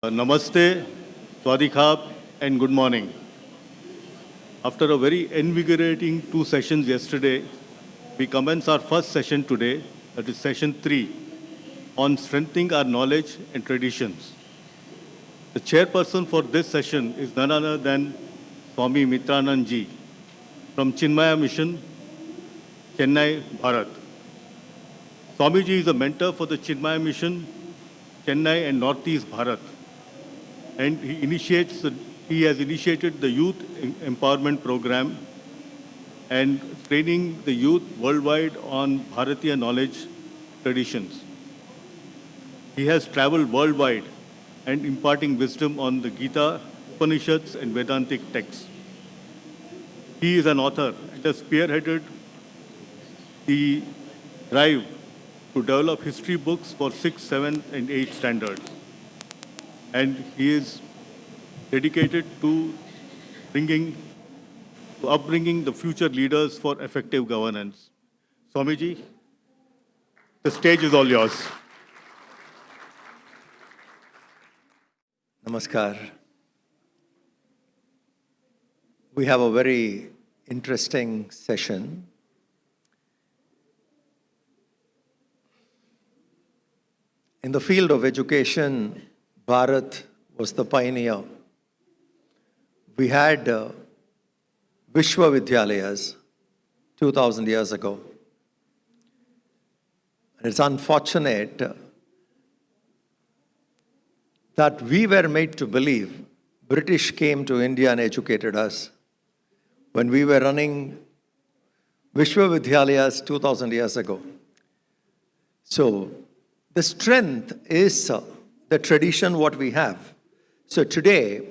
Namaste, Swadikap, and good morning. After a very invigorating two sessions yesterday, we commence our first session today, that is session 3, on strengthening our knowledge and traditions. The chairperson for this session is none other than Swami Mitrananda ji from Chinmaya Mission, Chennai, Bharat. Swamiji is a mentor for the Chinmaya Mission, Chennai and Northeast Bharat. And he has initiated the youth empowerment program and training the youth worldwide on Bharatiya knowledge traditions. He has traveled worldwide and imparting wisdom on the Gita, Upanishads and Vedantic texts. He is an author and has spearheaded the drive to develop history books for 6th, 7th and 8th standards. And he is dedicated to upbringing the future leaders for effective governance. Swamiji, the stage is all yours. Namaskar. We have a very interesting session. In the field of education, Bharat was the pioneer. We had Vishwavidyalayas 2000 years ago. And it's unfortunate that we were made to believe British came to India and educated us when we were running Vishwavidyalayas 2000 years ago. So the strength is the tradition what we have. So today,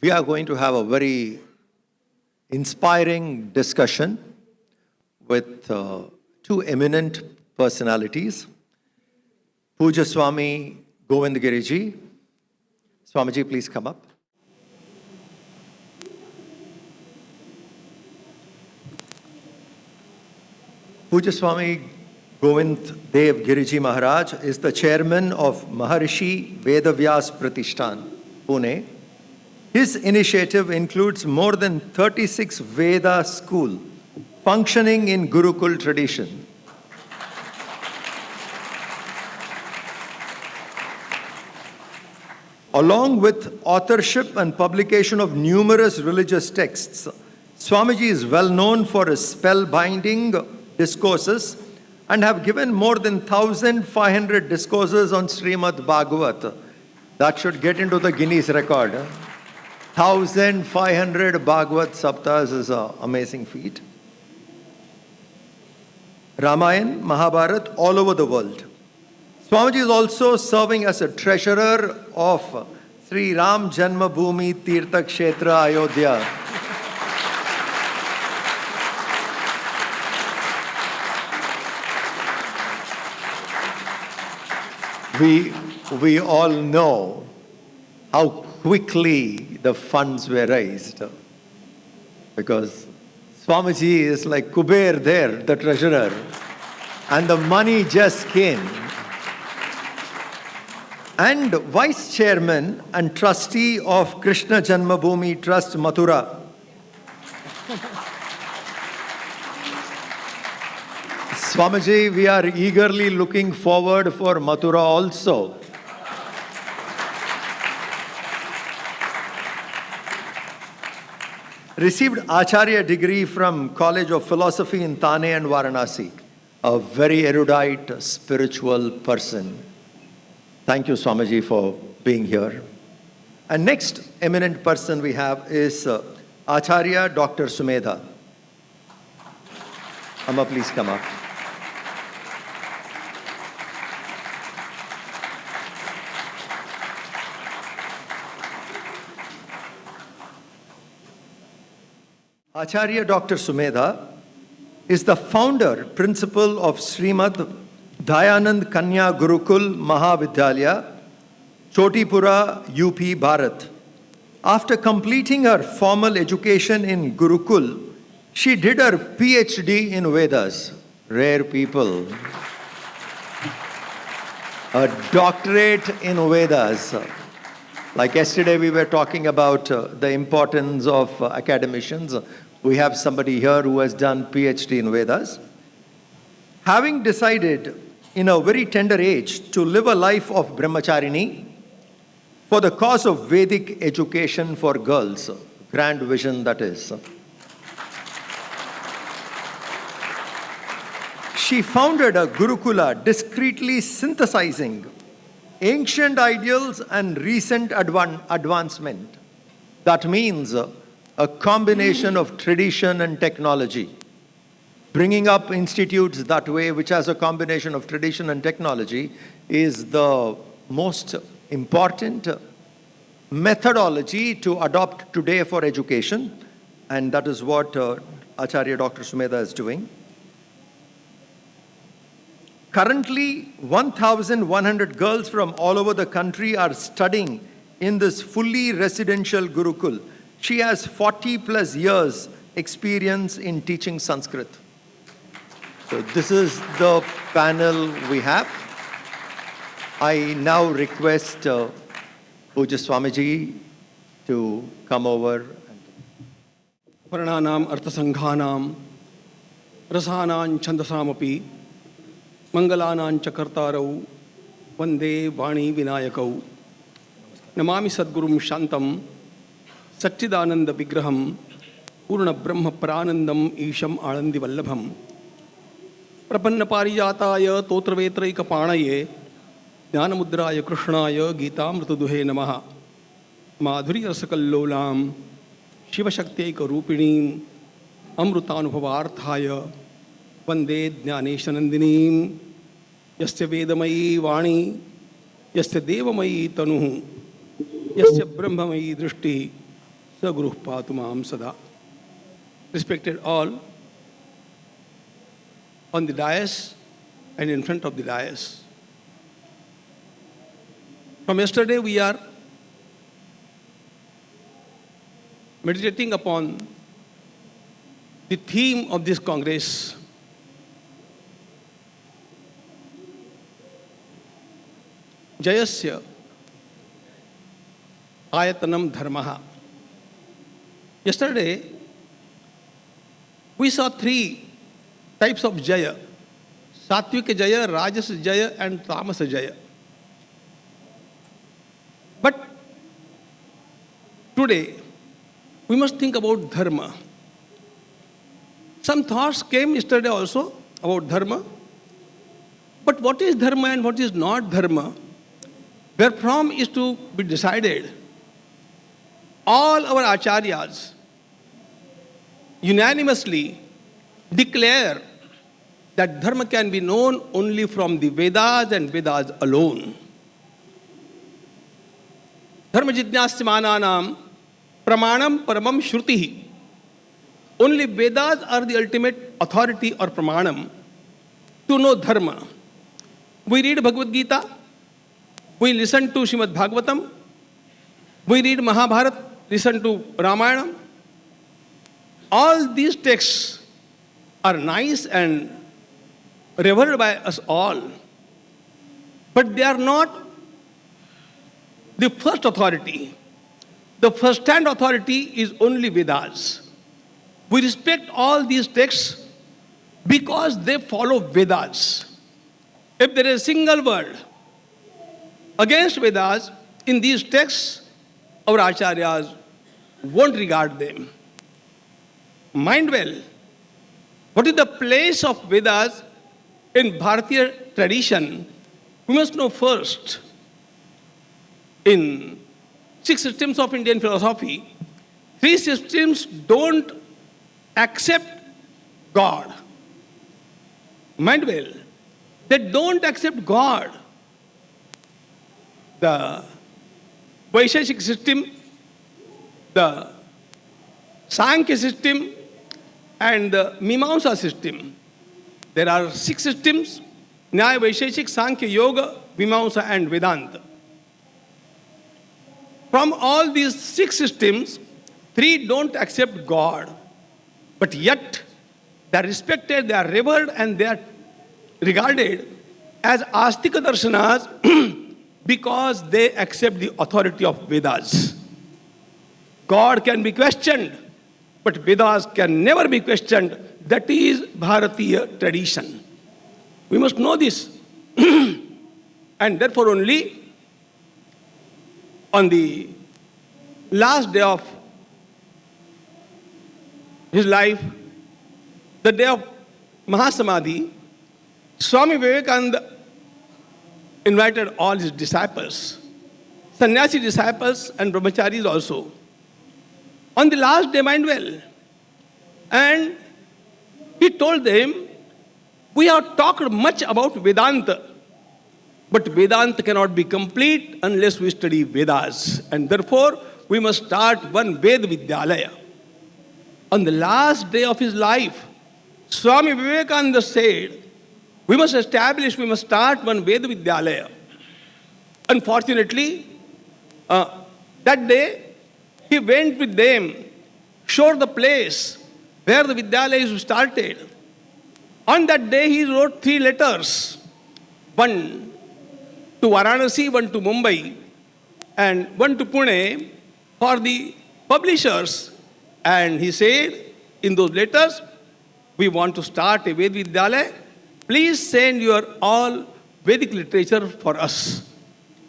we are going to have a very inspiring discussion with two eminent personalities. Puja Swami Govind Giri ji. Swamiji, please come up. Puja Swami Govind Dev Giriji Maharaj is the chairman of Maharshi Vedavyas Pratishthan, Pune. His initiative includes more than 36 Veda schools functioning in Gurukul tradition. Along with authorship and publication of numerous religious texts, Swamiji is well known for his spellbinding discourses and have given more than 1,500 discourses on Shrimad Bhagavat. That should get into the Guinness record. 1,500 Bhagavat Saptas is an amazing feat. Ramayana, Mahabharat, all over the world. Swamiji is also serving as a treasurer of Sri Ram Janmabhoomi Tirtha Kshetra Ayodhya. We all know how quickly the funds were raised because Swamiji is like Kuber there, the treasurer, and the money just came. And vice chairman and trustee of Krishna Janmabhoomi Trust Mathura. Swamiji, we are eagerly looking forward for Mathura also. Received Acharya degree from College of Philosophy in Thane and Varanasi. A very erudite, spiritual person. Thank you, Swamiji, for being here. And next eminent person we have is Acharya Dr. Sumedha. Amma, please come up. Acharya Dr. Sumedha is the founder, principal of Srimad Dayanand Kanya Gurukul Mahavidyalaya, Chotipura, UP, Bharat. After completing her formal education in Gurukul, she did her PhD in Vedas. Rare people. a doctorate in Vedas. Like yesterday, we were talking about the importance of academicians. We have somebody here who has done PhD in Vedas. Having decided in a very tender age to live a life of brahmacharini for the cause of Vedic education for girls, grand vision that is. She founded a Gurukula discreetly synthesizing ancient ideals and recent advancement. That means a combination of tradition and technology. Bringing up institutes that way, which has a combination of tradition and technology, is the most important methodology to adopt today for education. And that is what Acharya Dr. Sumedha is doing. Currently, 1,100 girls from all over the country are studying in this fully residential Gurukul. She has 40 plus years experience in teaching Sanskrit. So this is the panel we have. I now request Puja Swamiji to come over. Parananam arthasanghanam rasanam chandasamapi Mangalanam chakartarau vande vani vinayakau namami sadgurum shantam satchidananda vigraham purna brahma pranandam isham alandi vallabham prapanna parijataya totravetraika panaye jnanamudraya krishnaya geetamrtaduhe namaha madhuri rasakallolam shivashaktyeka rupinim amrutanubhavarthaya Vande Jnaneshanandinim Yasya Vedamayi Vani Yasya Devamayi Tanuhu Yasya Brahmamayi Drishti Saguruh Patumam Sada. Respected all on the dais and in front of the dais. From yesterday we are meditating upon the theme of this Congress. Jayasya Ayatanam Dharmaha. Yesterday, we saw three types of Jaya. Satvika Jaya, Rajas Jaya and Tamas Jaya. But today, we must think about Dharma. Some thoughts came yesterday also about Dharma. But what is Dharma and what is not Dharma? Wherefrom is to be decided. All our acharyas unanimously declare that dharma can be known only from the Vedas and Vedas alone. Dharma jijnasyamananam pramanam paramam shruti. Only Vedas are the ultimate authority or pramanam to know dharma. We read Bhagavad Gita. We listen to Shrimad Bhagavatam. We read Mahabharat, listen to Ramayana. All these texts are nice and revered by us all. But they are not the first authority. The first-hand authority is only Vedas. We respect all these texts because they follow Vedas. If there is a single word against Vedas in these texts, our acharyas won't regard them. Mind well, what is the place of Vedas in Bharatiya tradition? We must know first. In 6 systems of Indian philosophy, 3 systems don't accept God. Mind well, they don't accept God. The Vaisheshik system, the Sankhya system, and the Mimamsa system. There are 6 systems: Nyaya, Vaisheshik, Sankhya, Yoga, Mimamsa, and Vedanta. From all these 6 systems, 3 don't accept God, but yet they are respected, they are revered, and they are regarded as Astika Darshanas because they accept the authority of Vedas. God can be questioned, but Vedas can never be questioned. That is Bharatiya tradition. We must know this. And therefore only on the last day of his life, the day of Mahasamadhi, Swami Vivekananda invited all his disciples, sannyasi disciples and brahmacharis also. On the last day, mind well. And he told them, we have talked much about Vedanta, but Vedanta cannot be complete unless we study Vedas. And therefore, we must start one Vedavyas. On the last day of his life, Swami Vivekananda said, we must start one Vedavyas. Unfortunately, that day, he went with them, showed the place where the Vidyalayas started. On that day, he wrote 3 letters. One to Varanasi, one to Mumbai, and one to Pune for the publishers. And he said in those letters, we want to start a Vedavyas. Please send your all Vedic literature for us.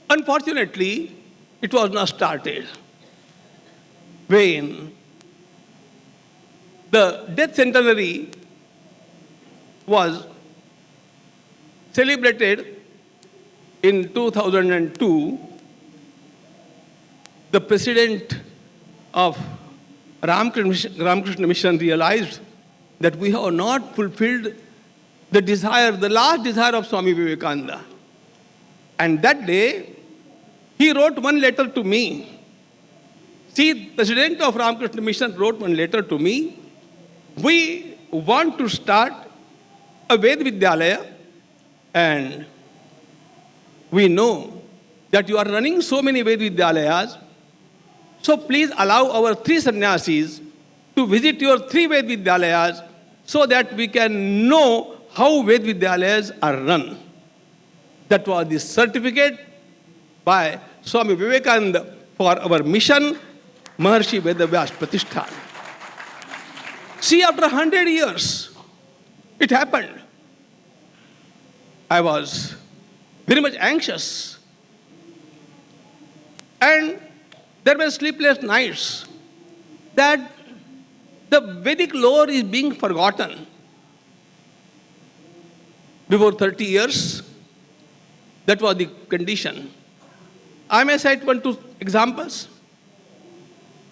Unfortunately, it was not started. When the death centenary was celebrated in 2002, the president of Ramakrishna Mission realized that we have not fulfilled the desire, the last desire of Swami Vivekananda. And that day, he wrote one letter to me. See, President of Ramakrishna Mission wrote one letter to me. We want to start a Vedavyas, and we know that you are running so many Vedavyas. So please allow our 3 sannyasis to visit your 3 Vedavyas so that we can know how Vedavyas are run. That was the certificate by Swami Vivekananda for our mission, Maharshi Vedavyas Pratishthan. See, after 100 years, it happened. I was very much anxious. And there were sleepless nights that the Vedic lore is being forgotten. Before 30 years, that was the condition. I may cite 1-2 examples.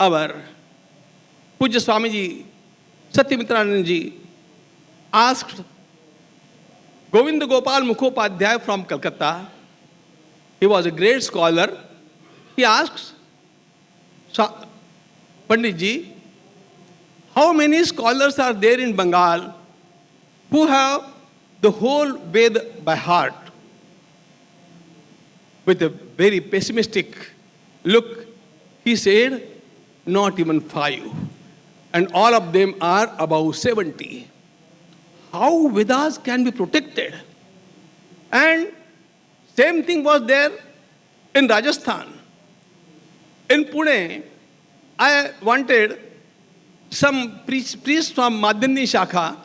Our Puja Swamiji, Swami Mitrananda asked Govind Gopal Mukhopadhyay from Calcutta. He was a great scholar. He asked Panditji, how many scholars are there in Bengal who have the whole Veda by heart? With a very pessimistic look, he said, not even 5. And all of them are above 70. How Vedas can be protected? And same thing was there in Rajasthan. In Pune, I wanted some priests from Madhyani Shakha,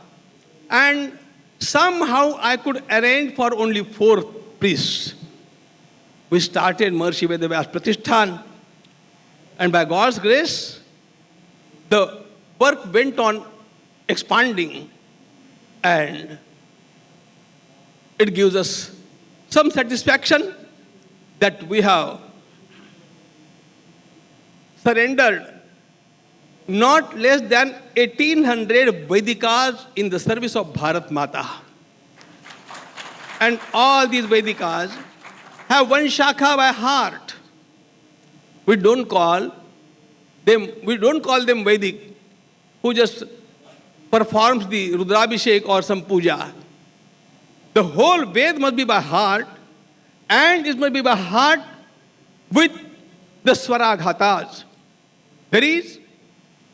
and somehow I could arrange for only 4 priests. We started Maharshi Vedavyas Pratishthan, and by God's grace, the work went on expanding, and it gives us some satisfaction that we have surrendered not less than 1800 Vedikas in the service of Bharat Mata. And all these Vedikas have one shakha by heart. We don't call them Vedic, who just performs the Rudrabhishek or some puja. The whole Ved must be by heart, and it must be by heart with the Swaraghatas. There is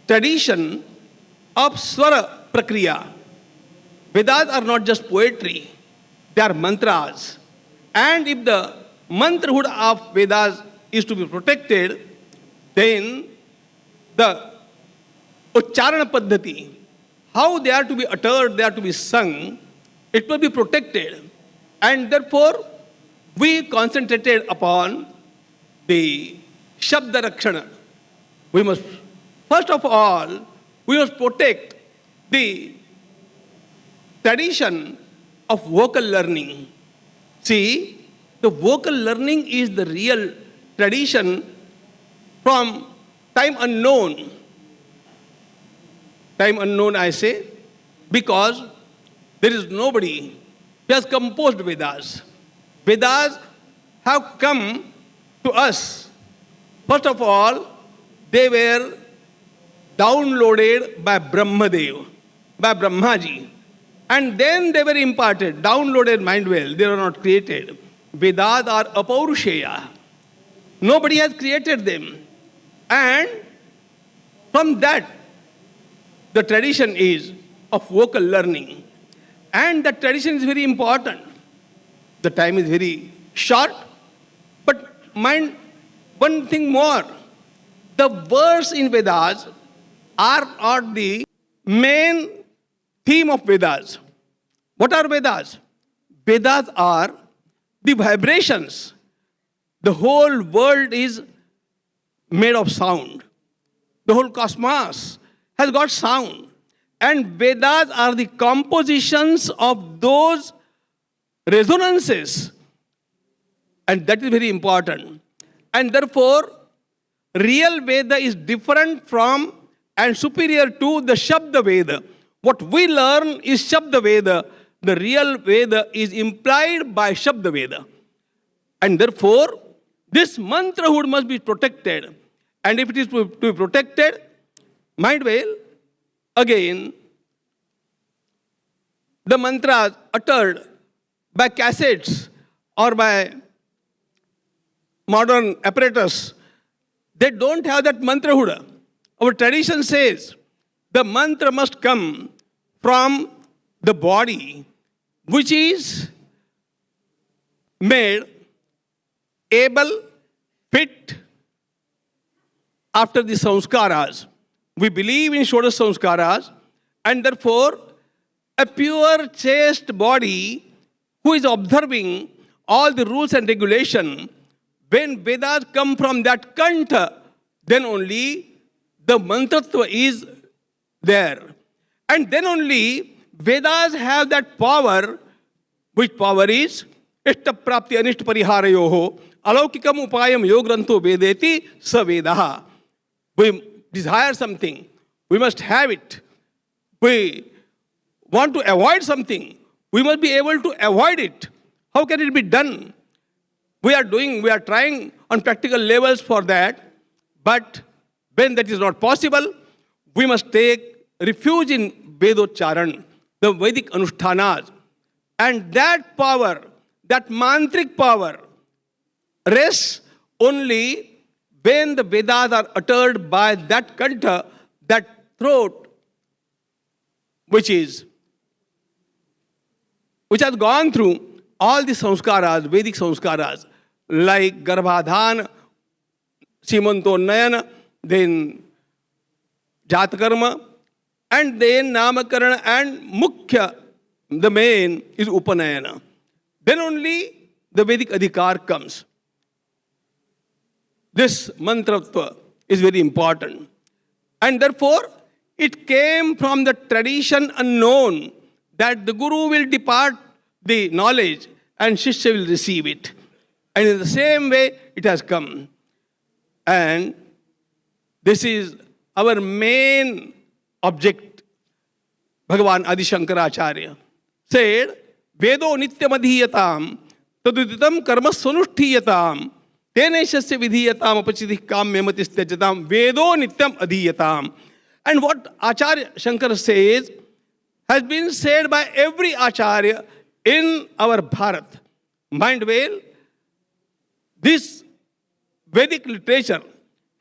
tradition of Swara Prakriya. Vedas are not just poetry, they are mantras. And if the mantrahood of Vedas is to be protected, then the Ucharana Paddhati, how they are to be uttered, they are to be sung, it will be protected. And therefore, we concentrated upon the Shabda Rakshana. We must, first of all, we must protect the tradition of vocal learning. See, the vocal learning is the real tradition from time unknown. Time unknown, I say, because there is nobody who has composed Vedas. Vedas have come to us. First of all, they were downloaded by Brahmadev, by Brahmaji. And then they were imparted, downloaded mind well. They were not created. Vedas are apaurusheya. Nobody has created them. And from that, the tradition is of vocal learning. And that tradition is very important. The time is very short. But mind one thing more. The verse in Vedas are not the main theme of Vedas. What are Vedas? Vedas are the vibrations. The whole world is made of sound. The whole cosmos has got sound. And Vedas are the compositions of those resonances. And that is very important. And therefore, real Veda is different from and superior to the Shabda Veda. What we learn is Shabda Veda. The real Veda is implied by Shabda Veda. And therefore, this mantrahood must be protected. And if it is to be protected, mind well, again, the mantras uttered by cassettes or by modern apparatus, they don't have that mantrahood. Our tradition says the mantra must come from the body, which is made able, fit after the sanskaras. We believe in Shodash sanskaras, and therefore a pure, chaste body who is observing all the rules and regulation, when Vedas come from that kantha, then only the mantratva is there. And then only Vedas have that power, which power is ishta prapti anishta pariharayoho alaukikam upayam yogranto vedeti sa vedaha. We desire something, we must have it. We want to avoid something, we must be able to avoid it. How can it be done? We are trying on practical levels for that, but when that is not possible, we must take refuge in Vedocharan, the Vedic Anushtanas. And that power, that mantric power, rests only when the Vedas are uttered by that kantha, that throat, which has gone through all the sanskaras, Vedic sanskaras, like Garbhadhan, Simantonayan, then Jatakarma, and then Namakarana, and Mukhya, the main is Upanayana. Then only the Vedic Adhikar comes. This mantratva is very important. And therefore, it came from the tradition unknown that the Guru will depart the knowledge and Shishya will receive it. And in the same way, it has come. And this is our main object. Bhagavan Adi Shankaracharya said, Vedo nityam adhiyatam, taduditam karma swanushtiyatam, teneshasya vidhiyatam apachidih kamyamatis tyajatam, Vedo nityam adhiyatam. And what Acharya Shankara says has been said by every Acharya in our Bharat. Mind well, this Vedic literature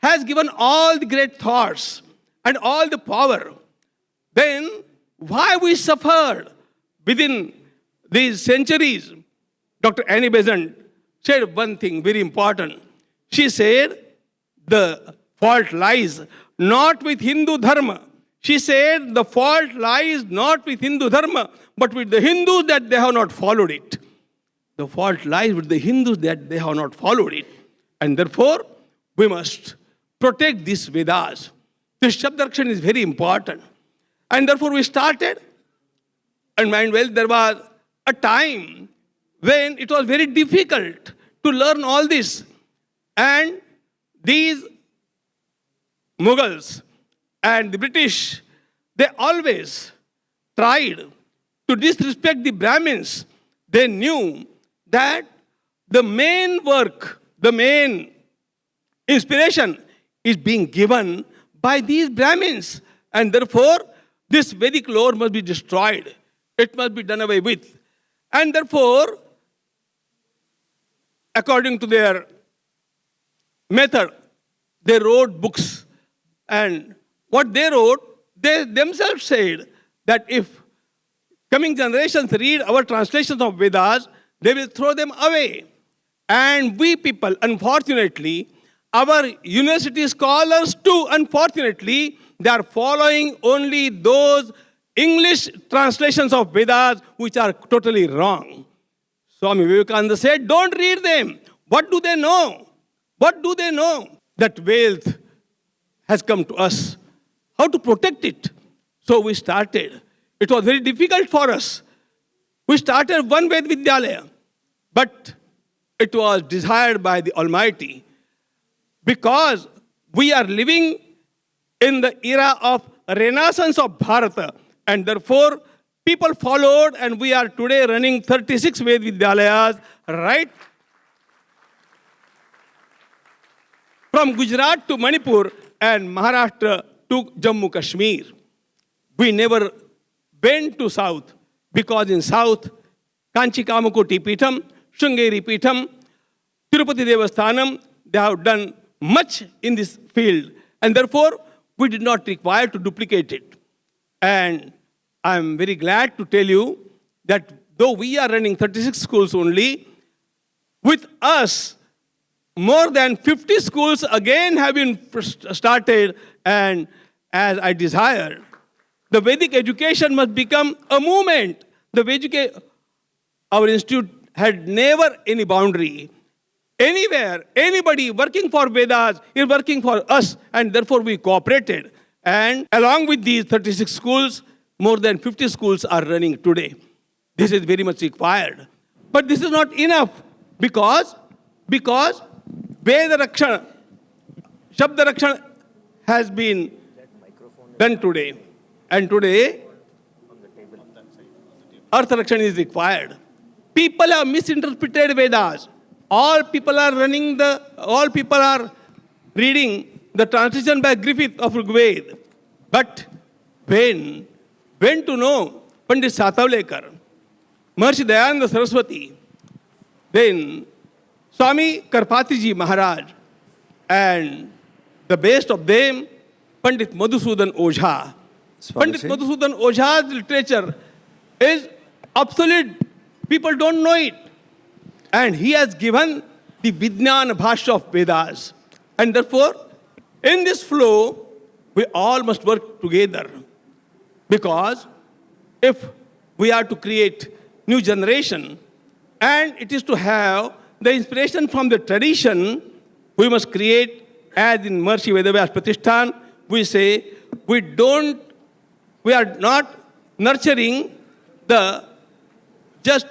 has given all the great thoughts and all the power. Then why we suffered within these centuries? Dr. Annie Besant said one thing very important. She said, the fault lies not with Hindu dharma. She said, the fault lies not with Hindu dharma, but with the Hindus that they have not followed it. The fault lies with the Hindus that they have not followed it. And therefore, we must protect these Vedas. This Shabdarakshan is very important. And therefore, we started. And mind well, there was a time when it was very difficult to learn all this. And these Mughals and the British, they always tried to disrespect the Brahmins. They knew that the main work, the main inspiration is being given by these Brahmins. And therefore, this Vedic lore must be destroyed. It must be done away with. And therefore, according to their method, they wrote books. And what they wrote, they themselves said that if coming generations read our translations of Vedas, they will throw them away. And we people, unfortunately, our university scholars too, unfortunately, they are following only those English translations of Vedas which are totally wrong. Swami Vivekananda said, don't read them. What do they know? What do they know? That wealth has come to us. How to protect it? So we started. It was very difficult for us. We started one Vedavyas, but it was desired by the Almighty because we are living in the era of Renaissance of Bharat, and therefore people followed, and we are today running 36 Vedavyas, right from Gujarat to Manipur and Maharashtra to Jammu Kashmir. We never went to South because in South, Kanchi Kamakoti Pitham, Sringeri Pitham, Tirupati Devasthanam, they have done much in this field, and therefore we did not require to duplicate it. And I am very glad to tell you that though we are running 36 schools only, with us, more than 50 schools again have been started, and as I desired, the Vedic education must become a movement. Our institute had never any boundary. Anywhere, anybody working for Vedas is working for us, and therefore we cooperated. And along with these 36 schools, more than 50 schools are running today. This is very much required. But this is not enough because Veda Rakshana, Shabda Rakshana has been done today. And today, Artha Rakshana is required. People have misinterpreted Vedas. All people are reading the translation by Griffith of Rigved. But when to know Pandit Satavlekar, Maharshi Dayanand Saraswati, then Swami Karpatiji Maharaj, and the best of them, Pandit Madhusudan Ojha. Pandit Madhusudan Ojha's literature is obsolete. People don't know it. And he has given the Vijnana Bhashya of Vedas. And therefore, in this flow, we all must work together. Because if we are to create new generation, and it is to have the inspiration from the tradition, we must create, as in Maharshi Vedavyas Pratishthan, we say, we are not nurturing the just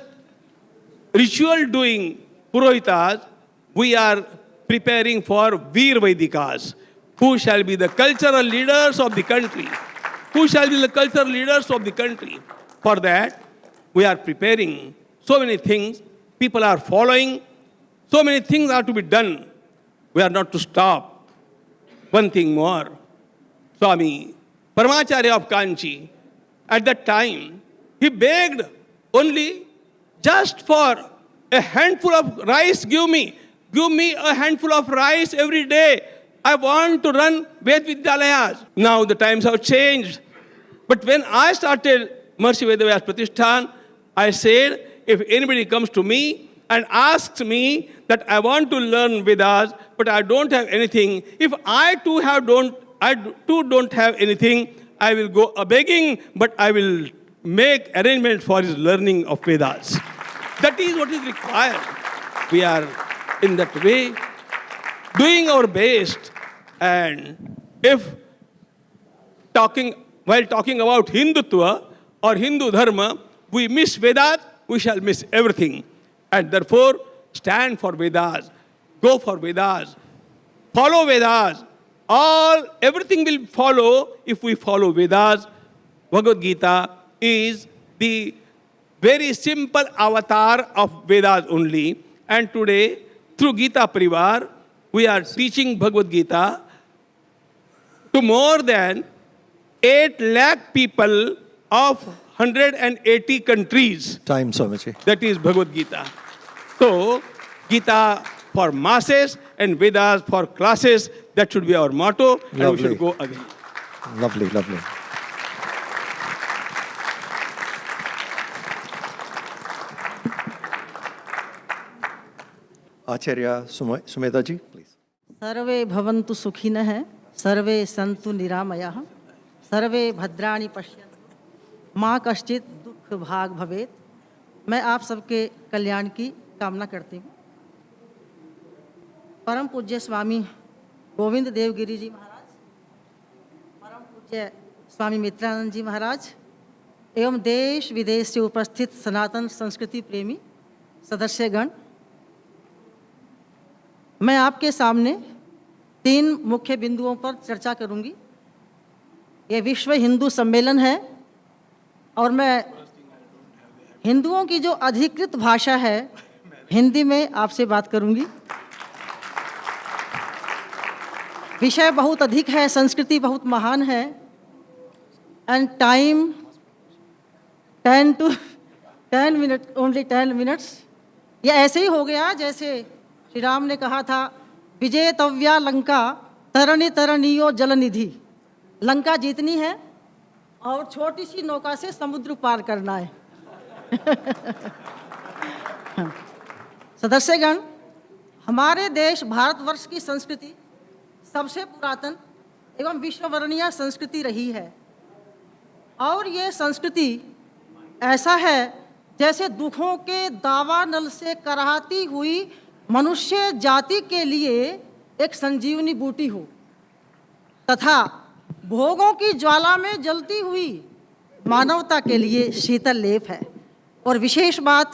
ritual doing Purohitas, we are preparing for Veer Vedikas, who shall be the cultural leaders of the country. Who shall be the cultural leaders of the country? For that, we are preparing so many things. People are following. So many things are to be done. We are not to stop. One thing more. Swami Paramacharya of Kanchi, at that time, he begged only just for a handful of rice. Give me a handful of rice every day. I want to run Vedavyas. Now the times have changed. But when I started Maharshi Vedavyas Pratishthan, I said, if anybody comes to me and asks me that I want to learn Vedas, but I don't have anything, if I too don't have anything, I will go a-begging, but I will make arrangements for his learning of Vedas. That is what is required. We are in that way doing our best, and if while talking about Hindutva or Hindu dharma, we miss Vedas, we shall miss everything. And therefore, stand for Vedas, go for Vedas, follow Vedas. Everything will follow if we follow Vedas. Bhagavad Gita is the very simple avatar of Vedas only. And today, through Gita Parivar, we are teaching Bhagavad Gita to more than 8 lakh people of 180 countries. Time, Swamiji. That is Bhagavad Gita. So, Gita for masses and Vedas for classes, that should be our motto, and we Lovely. should go again. Lovely, lovely. Acharya Sumedha ji, please. सर्वे भवन्तु सुखिनः सर्वे सन्तु निरामयाः सर्वे भद्राणि पश्यन्तु माँ कश्चित दुख भाग भवेत। मैं आप सबके कल्याण की कामना करती हूँ। परम पूज्य स्वामी गोविंद देव गिरी जी महाराज, परम पूज्य स्वामी मित्रानंद जी महाराज एवं देश विदेश से उपस्थित सनातन संस्कृति प्रेमी सदस्यगण, मैं आपके सामने 3 मुख्य बिंदुओं पर चर्चा करूंगी। ये विश्व हिंदू सम्मेलन है और मैं हिंदुओं की जो अधिकृत भाषा है हिंदी में आपसे बात करूंगी। विषय बहुत अधिक है, संस्कृति बहुत महान है, and time 10 minute, only 10 minutes. ये ऐसे ही हो गया जैसे श्री राम ने कहा था, विजेतव्या लंका तरणी तरणीयो जलनिधि। लंका जीतनी है और छोटी सी नौका से समुद्र पार करना है। सदस्यगण, हमारे देश भारतवर्ष की संस्कृति सबसे पुरातन एवं विश्ववर्णीय संस्कृति रही है, और ये संस्कृति ऐसा है जैसे दुखों के दावानल से कराहती हुई मनुष्य जाति के लिए एक संजीवनी बूटी हो, तथा भोगों की ज्वाला में जलती हुई मानवता के लिए शीतल लेप है। और विशेष बात,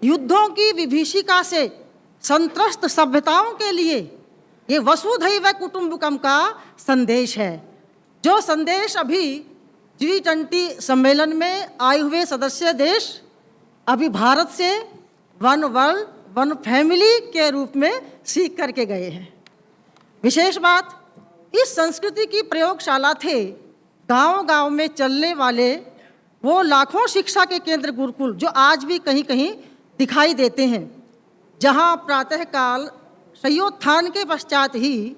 युद्धों की विभीषिका से संत्रस्त सभ्यताओं के लिए ये वसुधैव कुटुंबकम का संदेश है, जो संदेश अभी G20 सम्मेलन में आए हुए सदस्य देश अभी भारत से वन वर्ल्ड वन फैमिली के रूप में सीख करके गए हैं। विशेष बात, इस संस्कृति की प्रयोगशाला थे गांव-गांव में चलने वाले वो लाखों शिक्षा के केंद्र गुरुकुल, जो आज भी कहीं कहीं दिखाई देते हैं, जहां प्रातःकाल शय्योत्थान के पश्चात ही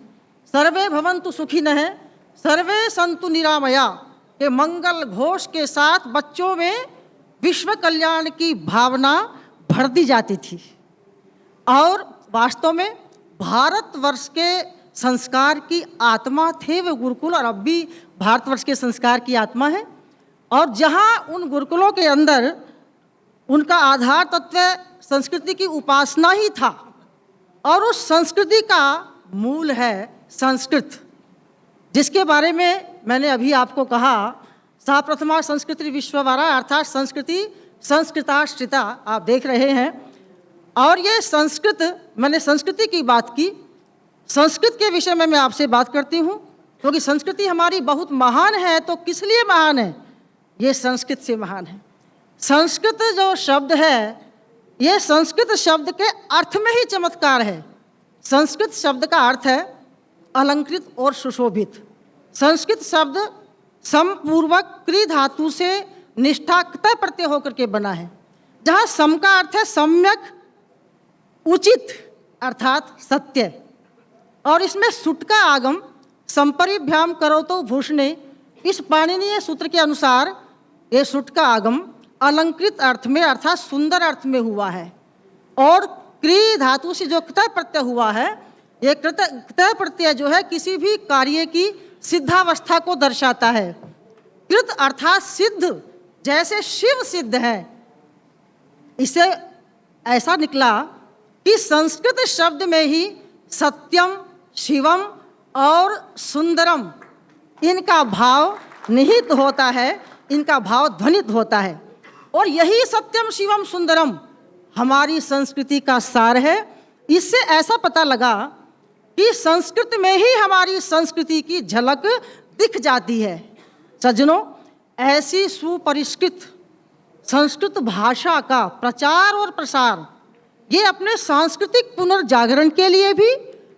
सर्वे भवन्तु सुखिनः सर्वे सन्तु निरामया के मंगल घोष के साथ बच्चों में विश्व कल्याण की भावना भर दी जाती थी। और वास्तव में भारतवर्ष के संस्कार की आत्मा थे वे गुरुकुल, और अब भी भारतवर्ष के संस्कार की आत्मा है। और जहाँ उन गुरुकुलों के अंदर उनका आधार तत्व संस्कृति की उपासना ही था, और उस संस्कृति का मूल है संस्कृत, जिसके बारे में मैंने अभी आपको कहा, सा प्रथमा संस्कृति विश्ववारा, अर्थात संस्कृति संस्कृताश्रिता, आप देख रहे हैं। और ये संस्कृत, मैंने संस्कृति की बात की, संस्कृत के विषय में मैं आपसे बात करती हूँ, क्योंकि संस्कृति हमारी बहुत महान है। तो किस लिए महान है? ये संस्कृत से महान है। संस्कृत जो शब्द है, ये संस्कृत शब्द के अर्थ में ही चमत्कार है। संस्कृत शब्द का अर्थ है अलंकृत और सुशोभित। संस्कृत शब्द समपूर्वक क्री धातु से निष्ठा क्तः प्रत्यय होकर के बना है, जहाँ सम का अर्थ है सम्यक उचित अर्थात सत्य, और इसमें सुट का आगम संपरिभ्याम करो तो भूषणे, इस पाणिनीय सूत्र के अनुसार ये सुट का आगम अलंकृत अर्थ में अर्थात सुंदर अर्थ में हुआ है। और क्री धातु से जो कृतय प्रत्यय हुआ है, ये कृतय प्रत्यय जो है किसी भी कार्य की सिद्धावस्था को दर्शाता है। कृत अर्थात सिद्ध, जैसे शिव सिद्ध है। इसे ऐसा निकला कि संस्कृत शब्द में ही सत्यम, शिवम और सुंदरम इनका भाव निहित होता है, इनका भाव ध्वनित होता है। और यही सत्यम, शिवम, सुंदरम हमारी संस्कृति का सार है। इससे ऐसा पता लगा कि संस्कृत में ही हमारी संस्कृति की झलक दिख जाती है। सज्जनों, ऐसी सुपरिष्कृत संस्कृत भाषा का प्रचार और प्रसार ये अपने सांस्कृतिक पुनर्जागरण के लिए भी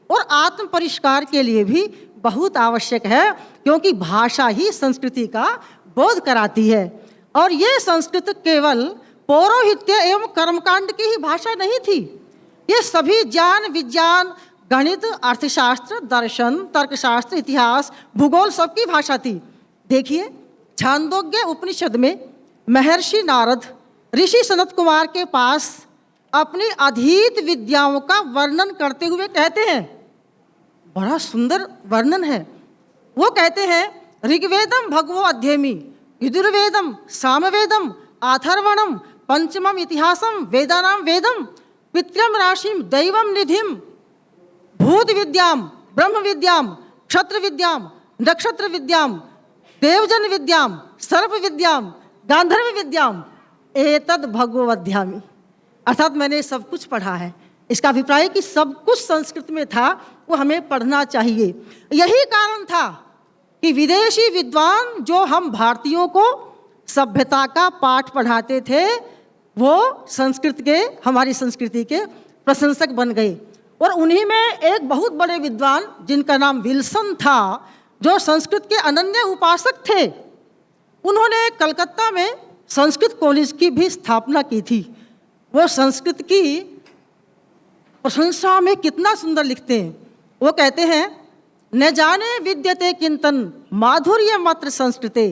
और आत्म परिष्कार के लिए भी बहुत आवश्यक है, क्योंकि भाषा ही संस्कृति का बोध कराती है। और ये संस्कृत केवल पौरोहित्य एवं कर्मकांड की ही भाषा नहीं थी, ये सभी ज्ञान, विज्ञान, गणित, अर्थशास्त्र, दर्शन, तर्कशास्त्र, इतिहास, भूगोल सबकी भाषा थी। देखिए, छांदोग्य उपनिषद में महर्षि नारद ऋषि सनत कुमार के पास अपनी अधीत विद्याओं का वर्णन करते हुए कहते हैं, बड़ा सुंदर वर्णन है। वो कहते हैं, ऋग्वेदम भगवो अध्येमि, यजुर्वेदम सामवेदम, अथर्वणम पंचमम इतिहासम, वेदानाम वेदम, पितृम राशिम, दैवम निधिम, भूत विद्याम, ब्रह्म विद्याम, क्षत्र विद्याम, नक्षत्र विद्याम, देवजन विद्याम, सर्प विद्याम, गांधर्व विद्याम, एतद भगवद्ध्यामि। अर्थात मैंने सब कुछ पढ़ा है। इसका अभिप्राय कि सब कुछ संस्कृत में था, वो हमें पढ़ना चाहिए। यही कारण था कि विदेशी विद्वान जो हम भारतीयों को सभ्यता का पाठ पढ़ाते थे, वो संस्कृत के, हमारी संस्कृति के प्रशंसक बन गए। और उन्हीं में एक बहुत बड़े विद्वान जिनका नाम विल्सन था, जो संस्कृत के अनन्य उपासक थे, उन्होंने कलकत्ता में संस्कृत कॉलेज की भी स्थापना की थी। वो संस्कृत की प्रशंसा में कितना सुंदर लिखते हैं। वो कहते हैं, न जाने विद्यते किंतन माधुर्य मात्र संस्कृते,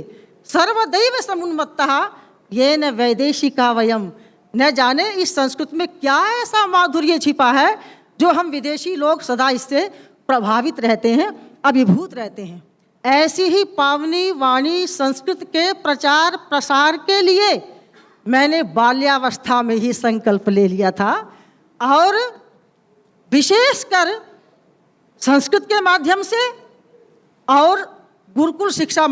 सर्वदैव समुन्मत्तः ये न वैदेशिका वयम। न जाने इस संस्कृत में क्या ऐसा माधुर्य छिपा है जो हम विदेशी लोग सदा इससे प्रभावित रहते हैं, अभिभूत रहते हैं। ऐसी ही पावनी वाणी संस्कृत के प्रचार प्रसार के लिए मैंने बाल्यावस्था में ही संकल्प ले लिया था, और विशेषकर संस्कृत के माध्यम से और गुरुकुल शिक्षा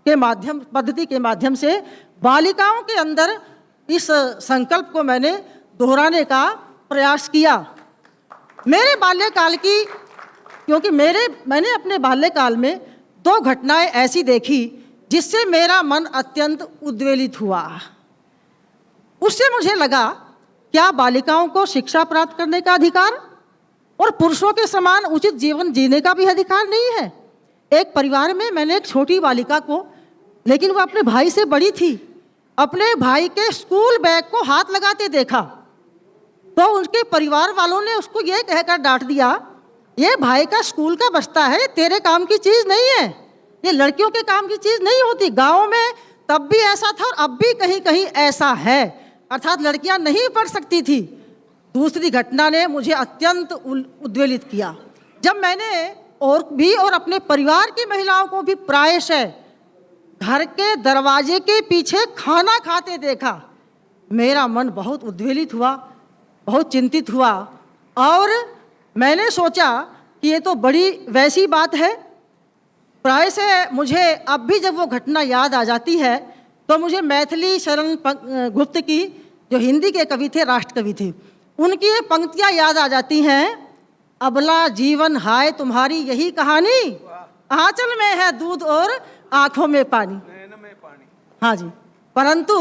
के माध्यम, पद्धति के माध्यम से बालिकाओं के अंदर इस संकल्प को मैंने दोहराने का प्रयास किया। मेरे बाल्यकाल की, क्योंकि मैंने अपने बाल्यकाल में 2 घटनाएं ऐसी देखी जिससे मेरा मन अत्यंत उद्वेलित हुआ। उससे मुझे लगा, क्या बालिकाओं को शिक्षा प्राप्त करने का अधिकार और पुरुषों के समान उचित जीवन जीने का भी अधिकार नहीं है? एक परिवार में मैंने एक छोटी बालिका को, लेकिन वो अपने भाई से बड़ी थी, अपने भाई के स्कूल बैग को हाथ लगाते देखा, तो उनके परिवार वालों ने उसको ये कहकर डांट दिया, ये भाई का स्कूल का बस्ता है, तेरे काम की चीज़ नहीं है, ये लड़कियों के काम की चीज़ नहीं होती। गाँव में तब भी ऐसा था और अब भी कहीं कहीं ऐसा है, अर्थात लड़कियां नहीं पढ़ सकती थी। दूसरी घटना ने मुझे अत्यंत उद्वेलित किया, जब मैंने और अपने परिवार की महिलाओं को भी प्रायशः घर के दरवाजे के पीछे खाना खाते देखा। मेरा मन बहुत उद्वेलित हुआ, बहुत चिंतित हुआ, और मैंने सोचा कि ये तो बड़ी वैसी बात है। प्रायशः मुझे अब भी जब वो घटना याद आ जाती है तो मुझे मैथिली शरण गुप्त की, जो हिंदी के कवि थे, राष्ट्र कवि थे, उनकी ये पंक्तियाँ याद आ जाती हैं, अबला जीवन हाय तुम्हारी यही कहानी, आंचल में है दूध और आंखों में पानी। हाँ जी, परंतु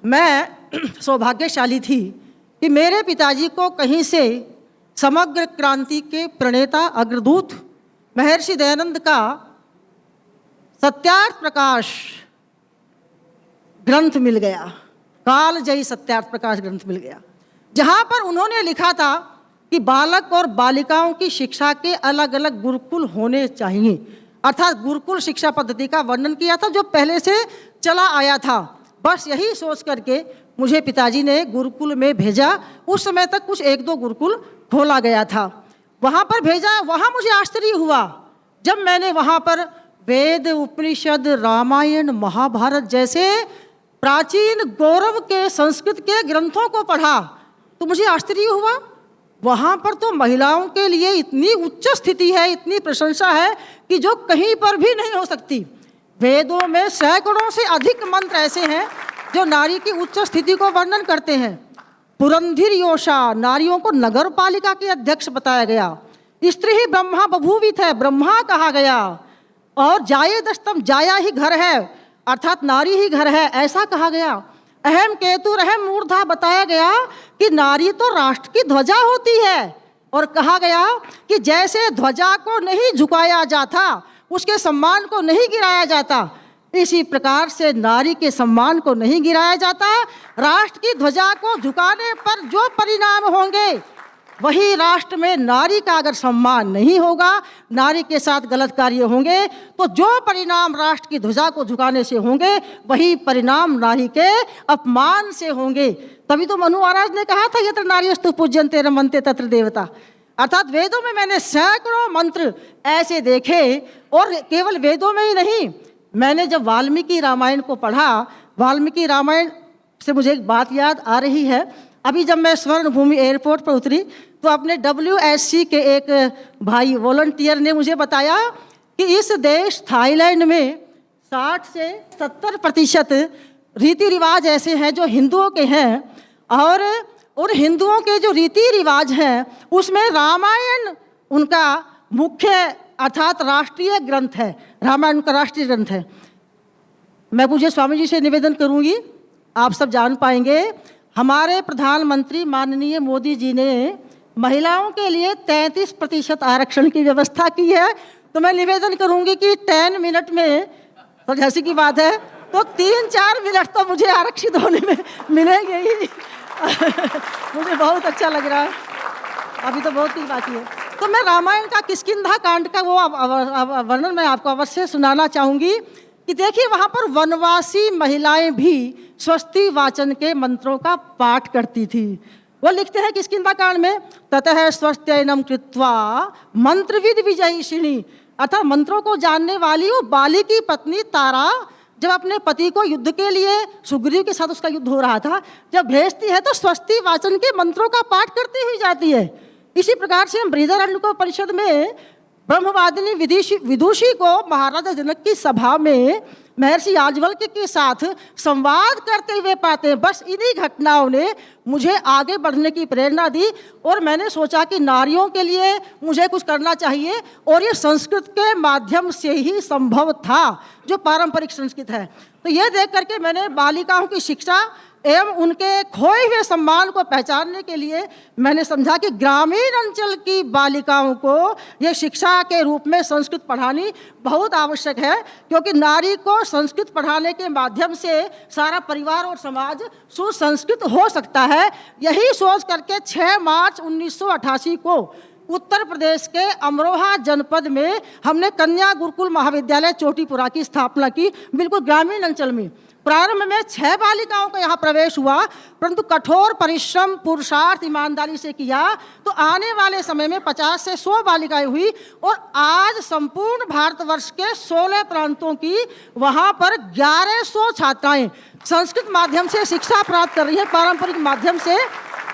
मैं सौभाग्यशाली थी कि मेरे पिताजी को कहीं से समग्र क्रांति के प्रणेता अग्रदूत महर्षि दयानंद का सत्यार्थ प्रकाश ग्रंथ मिल गया, काल जयी सत्यार्थ प्रकाश ग्रंथ मिल गया, जहाँ पर उन्होंने लिखा था कि बालक और बालिकाओं की शिक्षा के अलग अलग गुरुकुल होने चाहिए, अर्थात गुरुकुल शिक्षा पद्धति का वर्णन किया था जो पहले से चला आया था। बस यही सोच करके मुझे पिताजी ने गुरुकुल में भेजा। उस समय तक कुछ 1-2 गुरुकुल खोला गया था, वहाँ पर भेजा। वहाँ मुझे आश्चर्य हुआ जब मैंने वहाँ पर वेद, उपनिषद, रामायण, महाभारत जैसे प्राचीन गौरव के संस्कृत के ग्रंथों को पढ़ा तो मुझे आश्चर्य हुआ। वहाँ पर तो महिलाओं के लिए इतनी उच्च स्थिति है, इतनी प्रशंसा है कि जो कहीं पर भी नहीं हो सकती। वेदों में सैकड़ों से अधिक मंत्र ऐसे हैं जो नारी की उच्च स्थिति को वर्णन करते हैं। पुरंधिर योषा, नारियों को नगर पालिका के अध्यक्ष बताया गया। स्त्री ही ब्रह्मा बभूवित है, ब्रह्मा कहा गया। और जाये दस्तम, जाया ही घर है अर्थात नारी ही घर है, ऐसा कहा गया। अहम केतु रहम मूर्धा बताया गया कि नारी तो राष्ट्र की ध्वजा होती है। और कहा गया कि जैसे ध्वजा को नहीं झुकाया जाता, उसके सम्मान को नहीं गिराया जाता, इसी प्रकार से नारी के सम्मान को नहीं गिराया जाता। राष्ट्र की ध्वजा को झुकाने पर जो परिणाम होंगे, वही राष्ट्र में नारी का अगर सम्मान नहीं होगा, नारी के साथ गलत कार्य होंगे, तो जो परिणाम राष्ट्र की ध्वजा को झुकाने से होंगे, वही परिणाम नारी के अपमान से होंगे। तभी तो मनु महाराज ने कहा था, यत्र नार्यस्तु पूज्यन्ते रमन्ते तत्र देवता। अर्थात वेदों में मैंने सैकड़ों मंत्र ऐसे देखे, और केवल वेदों में ही नहीं, मैंने जब वाल्मीकि रामायण को पढ़ा, वाल्मीकि रामायण से मुझे एक बात याद आ रही है। अभी जब मैं स्वर्ण भूमि एयरपोर्ट पर उतरी तो अपने WSC के एक भाई वॉलंटियर ने मुझे बताया कि इस देश थाईलैंड में 60 से 70% रीति रिवाज ऐसे हैं जो हिंदुओं के हैं, और उन हिंदुओं के जो रीति रिवाज हैं उसमें रामायण उनका मुख्य अर्थात राष्ट्रीय ग्रंथ है। रामायण उनका राष्ट्रीय ग्रंथ है। मैं पूज्य स्वामी जी से निवेदन करूंगी, आप सब जान पाएंगे, हमारे प्रधानमंत्री माननीय मोदी जी ने महिलाओं के लिए 33% आरक्षण की व्यवस्था की है। तो मैं निवेदन करूंगी कि 10 मिनट में, तो जैसी की बात है, तो 3-4 मिनट तो मुझे आरक्षित होने में मिलेंगे ही। मुझे बहुत अच्छा लग रहा है, अभी तो बहुत ही बाकी है। तो मैं रामायण का किष्किंधा कांड का वो वर्णन मैं आपको अवश्य सुनाना चाहूँगी कि देखिए, वहाँ पर वनवासी महिलाएं भी स्वस्ति वाचन के मंत्रों का पाठ करती थी। वो लिखते हैं किष्किंधा कांड में, ततः स्वस्त्ययनम कृत्वा मंत्रविद विजयिषिणी, अर्थात मंत्रों को जानने वाली वो बाली की पत्नी तारा जब अपने पति को युद्ध के लिए, सुग्रीव के साथ उसका युद्ध हो रहा था, जब भेजती है तो स्वस्ति वाचन के मंत्रों का पाठ करती हुई जाती है। इसी प्रकार से हम बृहदारण्यकोपनिषद में ब्रह्मवादिनी विदुषी को महाराजा जनक की सभा में महर्षि याज्ञवल्क्य के साथ संवाद करते हुए पाते हैं। बस इन्हीं घटनाओं ने मुझे आगे बढ़ने की प्रेरणा दी, और मैंने सोचा कि नारियों के लिए मुझे कुछ करना चाहिए, और ये संस्कृत के माध्यम से ही संभव था, जो पारंपरिक संस्कृत है। तो ये देख करके मैंने बालिकाओं की शिक्षा एवं उनके खोए हुए सम्मान को पहचानने के लिए मैंने समझा कि ग्रामीण अंचल की बालिकाओं को ये शिक्षा के रूप में संस्कृत पढ़ानी बहुत आवश्यक है, क्योंकि नारी को संस्कृत पढ़ाने के माध्यम से सारा परिवार और समाज सुसंस्कृत हो सकता है। यही सोच करके 6 मार्च 1988 को उत्तर प्रदेश के अमरोहा जनपद में हमने कन्या गुरुकुल महाविद्यालय चोटीपुरा की स्थापना की, बिल्कुल ग्रामीण अंचल में। प्रारंभ में 6 बालिकाओं का यहाँ प्रवेश हुआ, परंतु कठोर परिश्रम, पुरुषार्थ, ईमानदारी से किया तो आने वाले समय में 50 से 100 बालिकाएं हुई, और आज संपूर्ण भारतवर्ष के 16 प्रांतों की वहाँ पर 1100 छात्राएं संस्कृत माध्यम से शिक्षा प्राप्त कर रही है, पारंपरिक माध्यम से,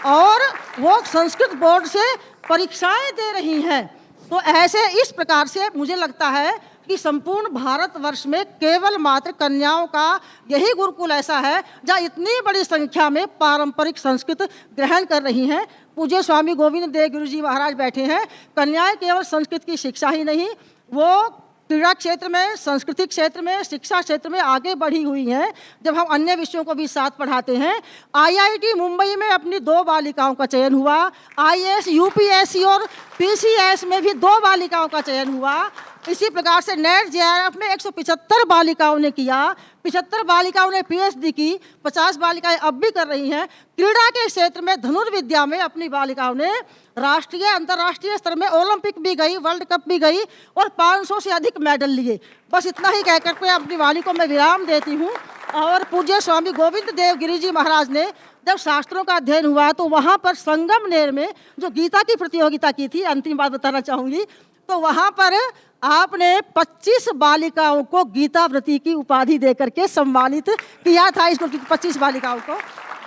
और वो संस्कृत बोर्ड से परीक्षाएं दे रही हैं। तो ऐसे इस प्रकार से मुझे लगता है कि संपूर्ण भारतवर्ष में केवल मात्र कन्याओं का यही गुरुकुल ऐसा है जहाँ इतनी बड़ी संख्या में पारंपरिक संस्कृत ग्रहण कर रही हैं। पूज्य स्वामी गोविंद देव गुरु जी महाराज बैठे हैं। कन्याएं केवल संस्कृत की शिक्षा ही नहीं, वो क्रीड़ा क्षेत्र में, सांस्कृतिक क्षेत्र में, शिक्षा क्षेत्र में आगे बढ़ी हुई हैं। जब हम अन्य विषयों को भी साथ पढ़ाते हैं, IIT मुंबई में अपनी 2 बालिकाओं का चयन हुआ, IAS, UPSC और PCS में भी 2 बालिकाओं का चयन हुआ। इसी प्रकार से नेट JRF में 175 बालिकाओं ने किया, 75 बालिकाओं ने PhD की, 50 बालिकाएं अब भी कर रही हैं। क्रीड़ा के क्षेत्र में, धनुर्विद्या में अपनी बालिकाओं ने राष्ट्रीय, अंतर्राष्ट्रीय स्तर में ओलंपिक भी गई, वर्ल्ड कप भी गई, और 500 से अधिक मेडल लिए। बस इतना ही कहकर के अपनी वाणी को मैं विराम देती हूँ। और पूज्य स्वामी गोविंद देव गिरी जी महाराज ने जब शास्त्रों का अध्ययन हुआ तो वहाँ पर संगमनेर में जो गीता की प्रतियोगिता की थी, अंतिम बात बताना चाहूँगी, तो वहाँ पर आपने 25 बालिकाओं को गीतावृत्ति की उपाधि देकर के सम्मानित किया था, स्कूल की 25 बालिकाओं को।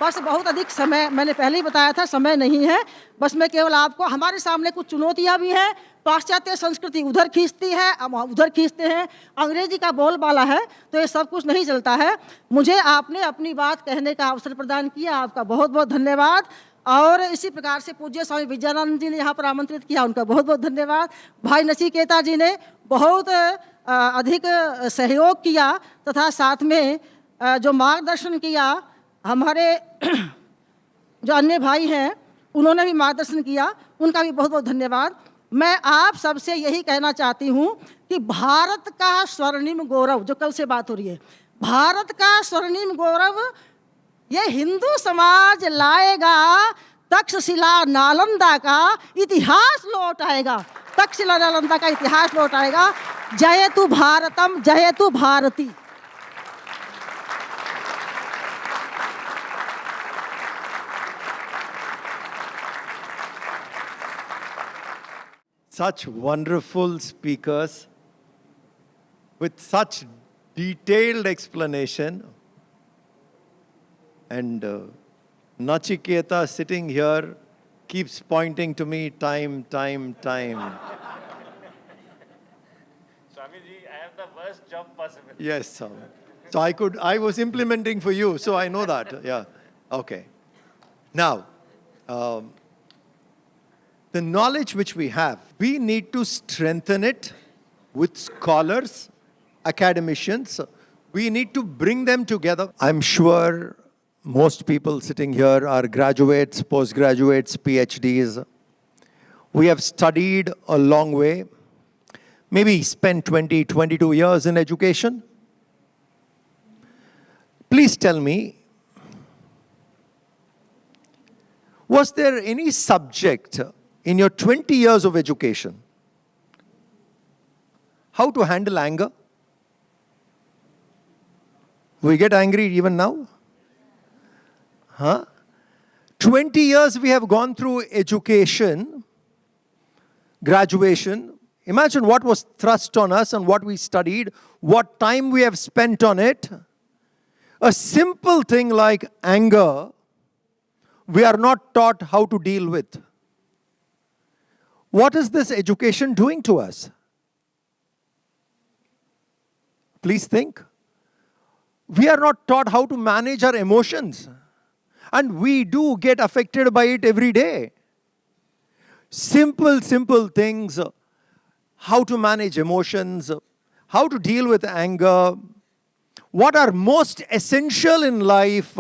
बस बहुत अधिक समय, मैंने पहले ही बताया था, समय नहीं है। बस मैं केवल आपको, हमारे सामने कुछ चुनौतियाँ भी हैं। पाश्चात्य संस्कृति उधर खींचती है, अब उधर खींचते हैं, अंग्रेजी का बोलबाला है, तो ये सब कुछ नहीं चलता है। मुझे आपने अपनी बात कहने का अवसर प्रदान किया, आपका बहुत बहुत धन्यवाद। और इसी प्रकार से पूज्य स्वामी विद्यानंद जी ने यहाँ पर आमंत्रित किया, उनका बहुत बहुत धन्यवाद। भाई नचिकेता जी ने बहुत अधिक सहयोग किया तथा साथ में जो मार्गदर्शन किया, हमारे जो अन्य भाई हैं उन्होंने भी मार्गदर्शन किया, उनका भी बहुत बहुत धन्यवाद। मैं आप सबसे यही कहना चाहती हूँ कि भारत का स्वर्णिम गौरव, जो कल से बात हो रही है, भारत का स्वर्णिम गौरव ये हिंदू समाज लाएगा। तक्षशिला नालंदा का इतिहास लौट आएगा, तक्षशिला नालंदा का इतिहास लौट आएगा। जयतु भारतम, जयतु Bharti. Such wonderful speakers with such detailed explanation, and Nachiketa sitting here keeps pointing to me time. Swamiji, I have the worst job possible. Yes, sir. So I was implementing for you, so I know that. Yeah. Okay. Now, the knowledge which we have, we need to strengthen it with scholars, academicians. We need to bring them together. I'm sure most people sitting here are graduates, postgraduates, PhDs. We have studied a long way, maybe spent 20, 22 years in education. Please tell me, was there any subject in your 20 years of education, how to handle anger? We get angry even now? 20 years we have gone through education, graduation. Imagine what was thrust on us and what we studied, what time we have spent on it. A simple thing like anger, we are not taught how to deal with. What is this education doing to us? Please think. We are not taught how to manage our emotions. And we do get affected by it every day. Simple things. How to manage emotions. How to deal with anger. What are most essential in life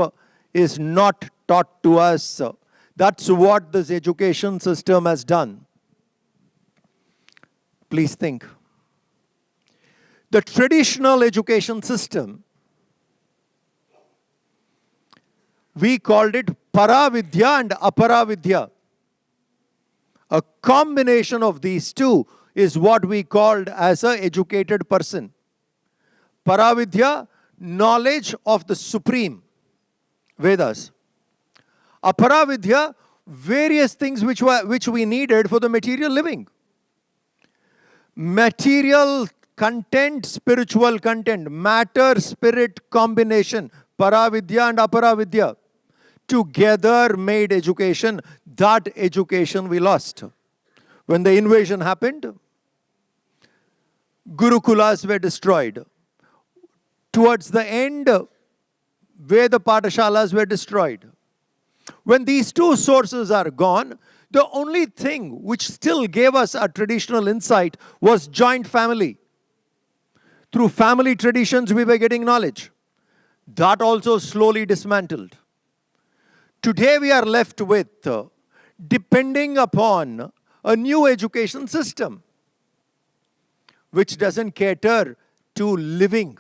is not taught to us. That's what this education system has done. Please think. The traditional education system, we called it Paravidya and Aparavidya. A combination of these two is what we called as an educated person. Paravidya, knowledge of the supreme, Vedas. Aparavidya, various things which we needed for the material living. Material content, spiritual content, matter-spirit combination, Paravidya and Aparavidya. Together made education. That education we lost. When the invasion happened, Gurukulas were destroyed. Towards the end, Veda Patashalas were destroyed. When these two sources are gone, the only thing which still gave us a traditional insight was joint family. Through family traditions, we were getting knowledge. That also slowly dismantled. Today we are left with depending upon a new education system which doesn't cater to living,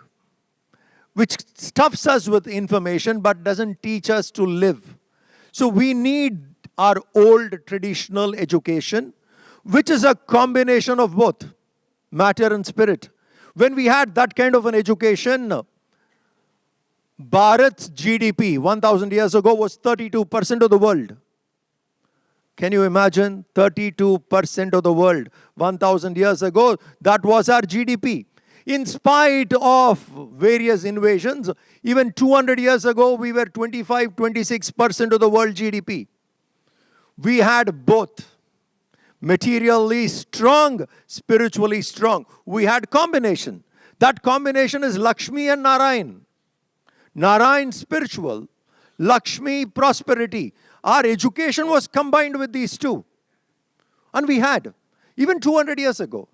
which stuffs us with information but doesn't teach us to live. So we need our old traditional education, which is a combination of both matter and spirit. When we had that kind of an education, Bharat's GDP 1000 years ago was 32% of the world. Can you imagine? 32% of the world 1000 years ago, that was our GDP. In spite of various invasions, even 200 years ago, we were 25-26% of the world GDP. We had both. Materially strong, spiritually strong. We had combination. That combination is Lakshmi and Narayan. Narayan spiritual, Lakshmi prosperity. Our education was combined with these two. And we had, even 200 years ago,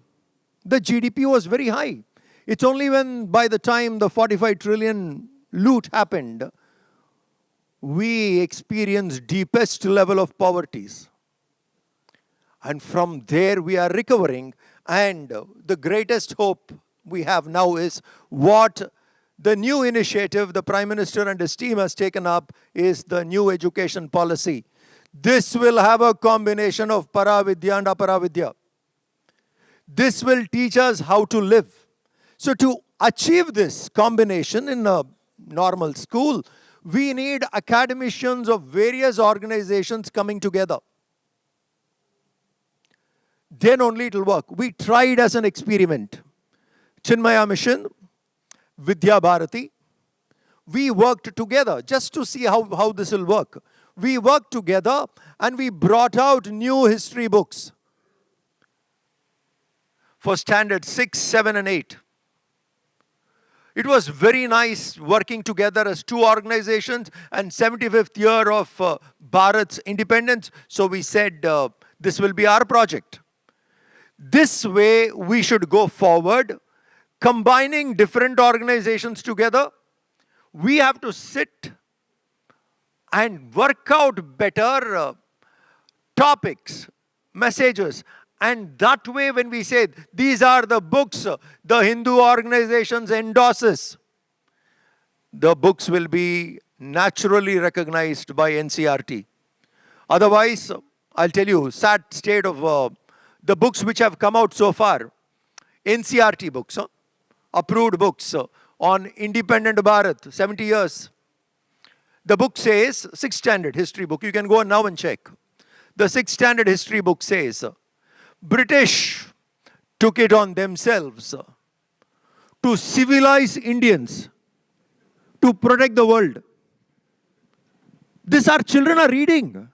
the GDP was very high. It's only when by the time the 45 trillion loot happened, we experienced deepest level of poverties. And from there we are recovering. And the greatest hope we have now is what the new initiative the Prime Minister and his team has taken up is the new education policy. This will have a combination of Paravidya and Aparavidya. This will teach us how to live. So to achieve this combination in a normal school, we need academicians of various organizations coming together. Then only it will work. We tried as an experiment. Chinmaya Mission, Vidya Bharati, we worked together just to see how this will work. We worked together and we brought out new history books for standard 6, 7 and 8. It was very nice working together as two organizations and 75th year of Bharat's independence. So we said this will be our project. This way we should go forward, combining different organizations together. We have to sit and work out better topics, messages. And that way when we say, these are the books the Hindu organizations endorses, the books will be naturally recognized by NCRT. Otherwise, I'll tell you, sad state of the books which have come out so far, NCRT books, approved books on independent Bharat, 70 years. The book says, 6th standard history book, you can go now and check. The 6th standard history book says, British took it on themselves to civilize Indians, to protect the world. This our children are reading.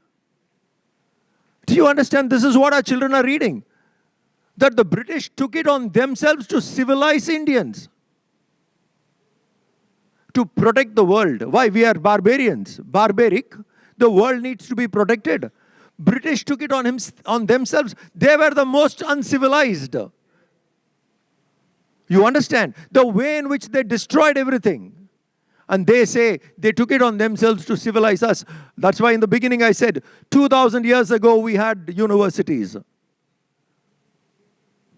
Do you understand? This is what our children are reading. That the British took it on themselves to civilize Indians, to protect the world. Why? We are barbarians, barbaric. The world needs to be protected. British took it on themselves. They were the most uncivilized. You understand? The way in which they destroyed everything. And they say they took it on themselves to civilize us. That's why in the beginning I said, 2000 years ago we had universities.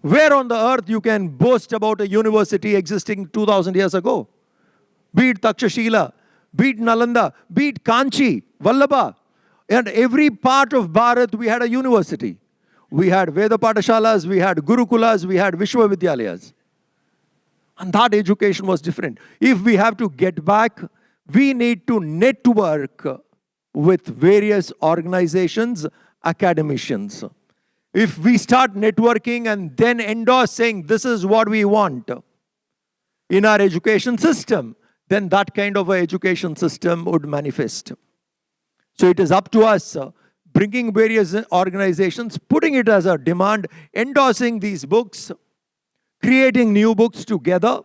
Where on the earth you can boast about a university existing 2000 years ago? Be it Takshashila, be it Nalanda, be it Kanchi, Vallabha. And every part of Bharat, we had a university. We had Veda Patashalas, we had Gurukulas, we had Vishwavidyalayas. And that education was different. If we have to get back, we need to network with various organizations, academicians. If we start networking and then endorse saying this is what we want in our education system, then that kind of an education system would manifest. So it is up to us, bringing various organizations, putting it as a demand, endorsing these books, creating new books together,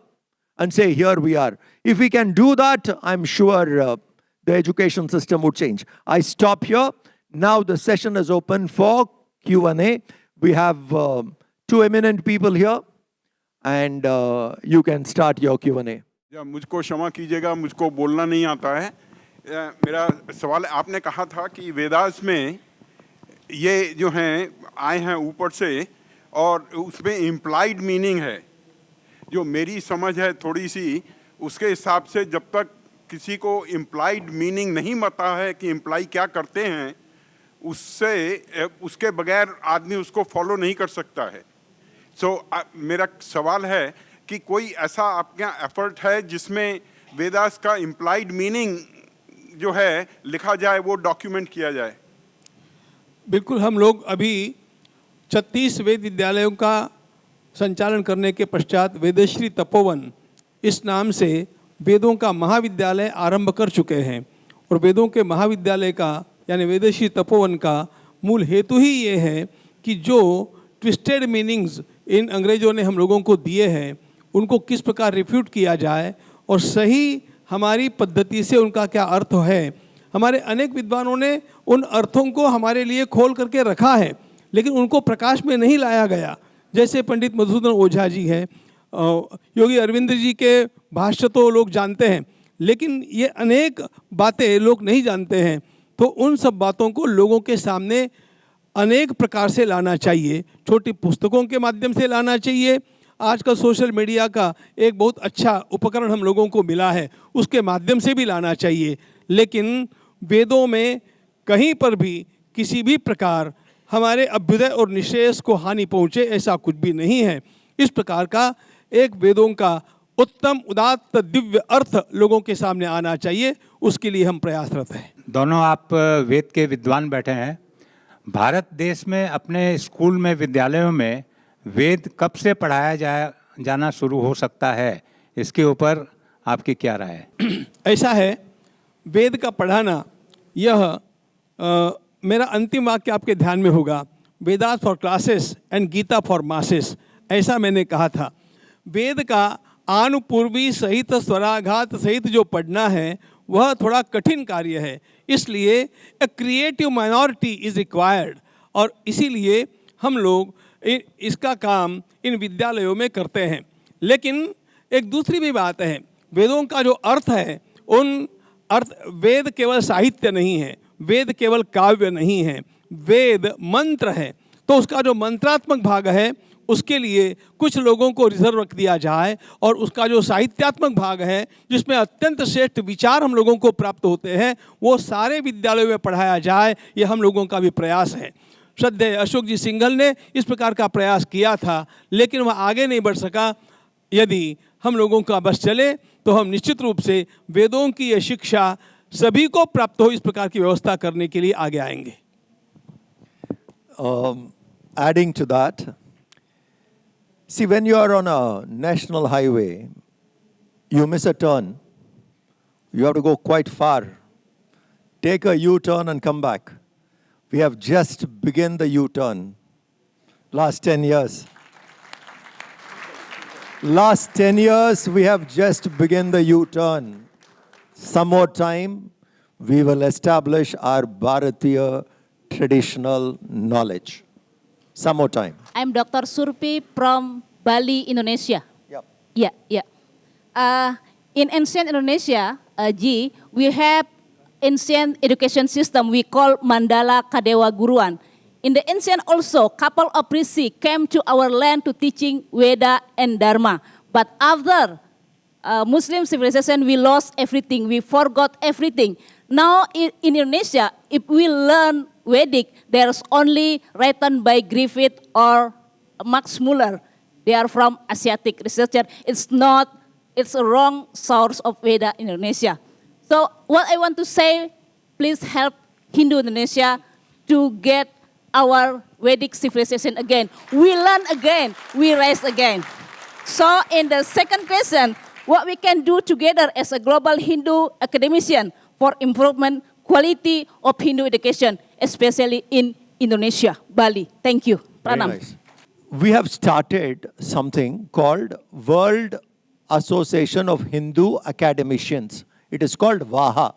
and say, here we are. If we can do that, I'm sure the education system would change. I stop here. Now the session is open for Q&A. We have two eminent people here, and you can start your Q&A. मुझको क्षमा कीजिएगा, मुझको बोलना नहीं आता है. मेरा सवाल, आपने कहा था कि वेदास में ये जो हैं आए हैं ऊपर से और उसमें इम्प्लाइड मीनिंग है. जो मेरी समझ है थोड़ी सी, उसके हिसाब से जब तक किसी को इम्प्लाइड मीनिंग नहीं पता है कि इम्प्लाई क्या करते हैं, उसके बगैर आदमी उसको फॉलो नहीं कर सकता है. सो मेरा सवाल है कि कोई ऐसा आपके यहाँ एफर्ट है जिसमें वेदास का इम्प्लाइड मीनिंग जो है लिखा जाए, वो डॉक्यूमेंट किया जाए। बिल्कुल, हम लोग अभी 36 वेद विद्यालयों का संचालन करने के पश्चात वेदश्री तपोवन इस नाम से वेदों का महाविद्यालय आरंभ कर चुके हैं। और वेदों के महाविद्यालय का यानी वेदश्री तपोवन का मूल हेतु ही ये है कि जो ट्विस्टेड मीनिंग्स इन अंग्रेजों ने हम लोगों को दिए हैं उनको किस प्रकार रिफ्यूट किया जाए और सही हमारी पद्धति से उनका क्या अर्थ है। हमारे अनेक विद्वानों ने उन अर्थों को हमारे लिए खोल करके रखा है, लेकिन उनको प्रकाश में नहीं लाया गया। जैसे पंडित मधुसूदन ओझा जी हैं, योगी अरविंद जी के भाष्य तो लोग जानते हैं, लेकिन ये अनेक बातें लोग नहीं जानते हैं। तो उन सब बातों को लोगों के सामने अनेक प्रकार से लाना चाहिए। छोटी पुस्तकों के माध्यम से लाना चाहिए। आजकल सोशल मीडिया का एक बहुत अच्छा उपकरण हम लोगों को मिला है, उसके माध्यम से भी लाना चाहिए। लेकिन वेदों में कहीं पर भी किसी भी प्रकार हमारे अभ्युदय और निश्रेयस को हानि पहुँचे ऐसा कुछ भी नहीं है। इस प्रकार का एक वेदों का उत्तम उदात्त दिव्य अर्थ लोगों के सामने आना चाहिए, उसके लिए हम प्रयासरत हैं। दोनों आप वेद के विद्वान बैठे हैं। भारत देश में अपने स्कूल में, विद्यालयों में वेद कब से पढ़ाया जाना शुरू हो सकता है, इसके ऊपर आपकी क्या राय है? ऐसा है, वेद का पढ़ाना यह मेरा अंतिम वाक्य आपके ध्यान में होगा, Vedas for classes and Gita for masses, ऐसा मैंने कहा था। वेद का आनुपूर्वी सहित स्वराघात सहित जो पढ़ना है वह थोड़ा कठिन कार्य है, इसलिए a creative minority is required. और इसीलिए हम लोग इसका काम इन विद्यालयों में करते हैं। लेकिन एक दूसरी भी बात है, वेदों का जो अर्थ है, उन अर्थ, वेद केवल साहित्य नहीं है, वेद केवल काव्य नहीं है, वेद मंत्र है। तो उसका जो मंत्रात्मक भाग है उसके लिए कुछ लोगों को रिजर्व रख दिया जाए, और उसका जो साहित्यात्मक भाग है जिसमें अत्यंत श्रेष्ठ विचार हम लोगों को प्राप्त होते हैं, वो सारे विद्यालयों में पढ़ाया जाए, ये हम लोगों का भी प्रयास है। श्रद्धेय अशोक जी सिंघल ने इस प्रकार का प्रयास किया था, लेकिन वह आगे नहीं बढ़ सका। यदि हम लोगों का बस चले तो हम निश्चित रूप से वेदों की ये शिक्षा सभी को प्राप्त हो, इस प्रकार की व्यवस्था करने के लिए आगे आएंगे। Adding to that, see, when you are on a national highway, you miss a turn, you have to go quite far. Take a U-turn and come back. We have just begun the U-turn. Last 10 years. Last 10 years, we have just begun the U-turn. Some more time, we will establish our Bharatiya traditional knowledge. Some more time. I'm Dr. Surpi from Bali, Indonesia. Yep. Yeah. In ancient Indonesia, we have ancient education system we call Mandala Kadewa Guruan. In the ancient also, couple of priests came to our land to teaching Veda and Dharma. But after Muslim civilization, we lost everything. We forgot everything. Now in Indonesia, if we learn Vedic, there's only written by Griffith or Max Muller. They are from Asiatic researcher. It's a wrong source of Veda in Indonesia. So what I want to say, please help Hindu Indonesia to get our Vedic civilization again. We learn again, we rise again. So in the second question, what we can do together as a global Hindu academician for improvement quality of Hindu education, especially in Indonesia, Bali. Thank you. Pranam. Very nice. We have started something called World Association of Hindu Academicians. It is called VAHA.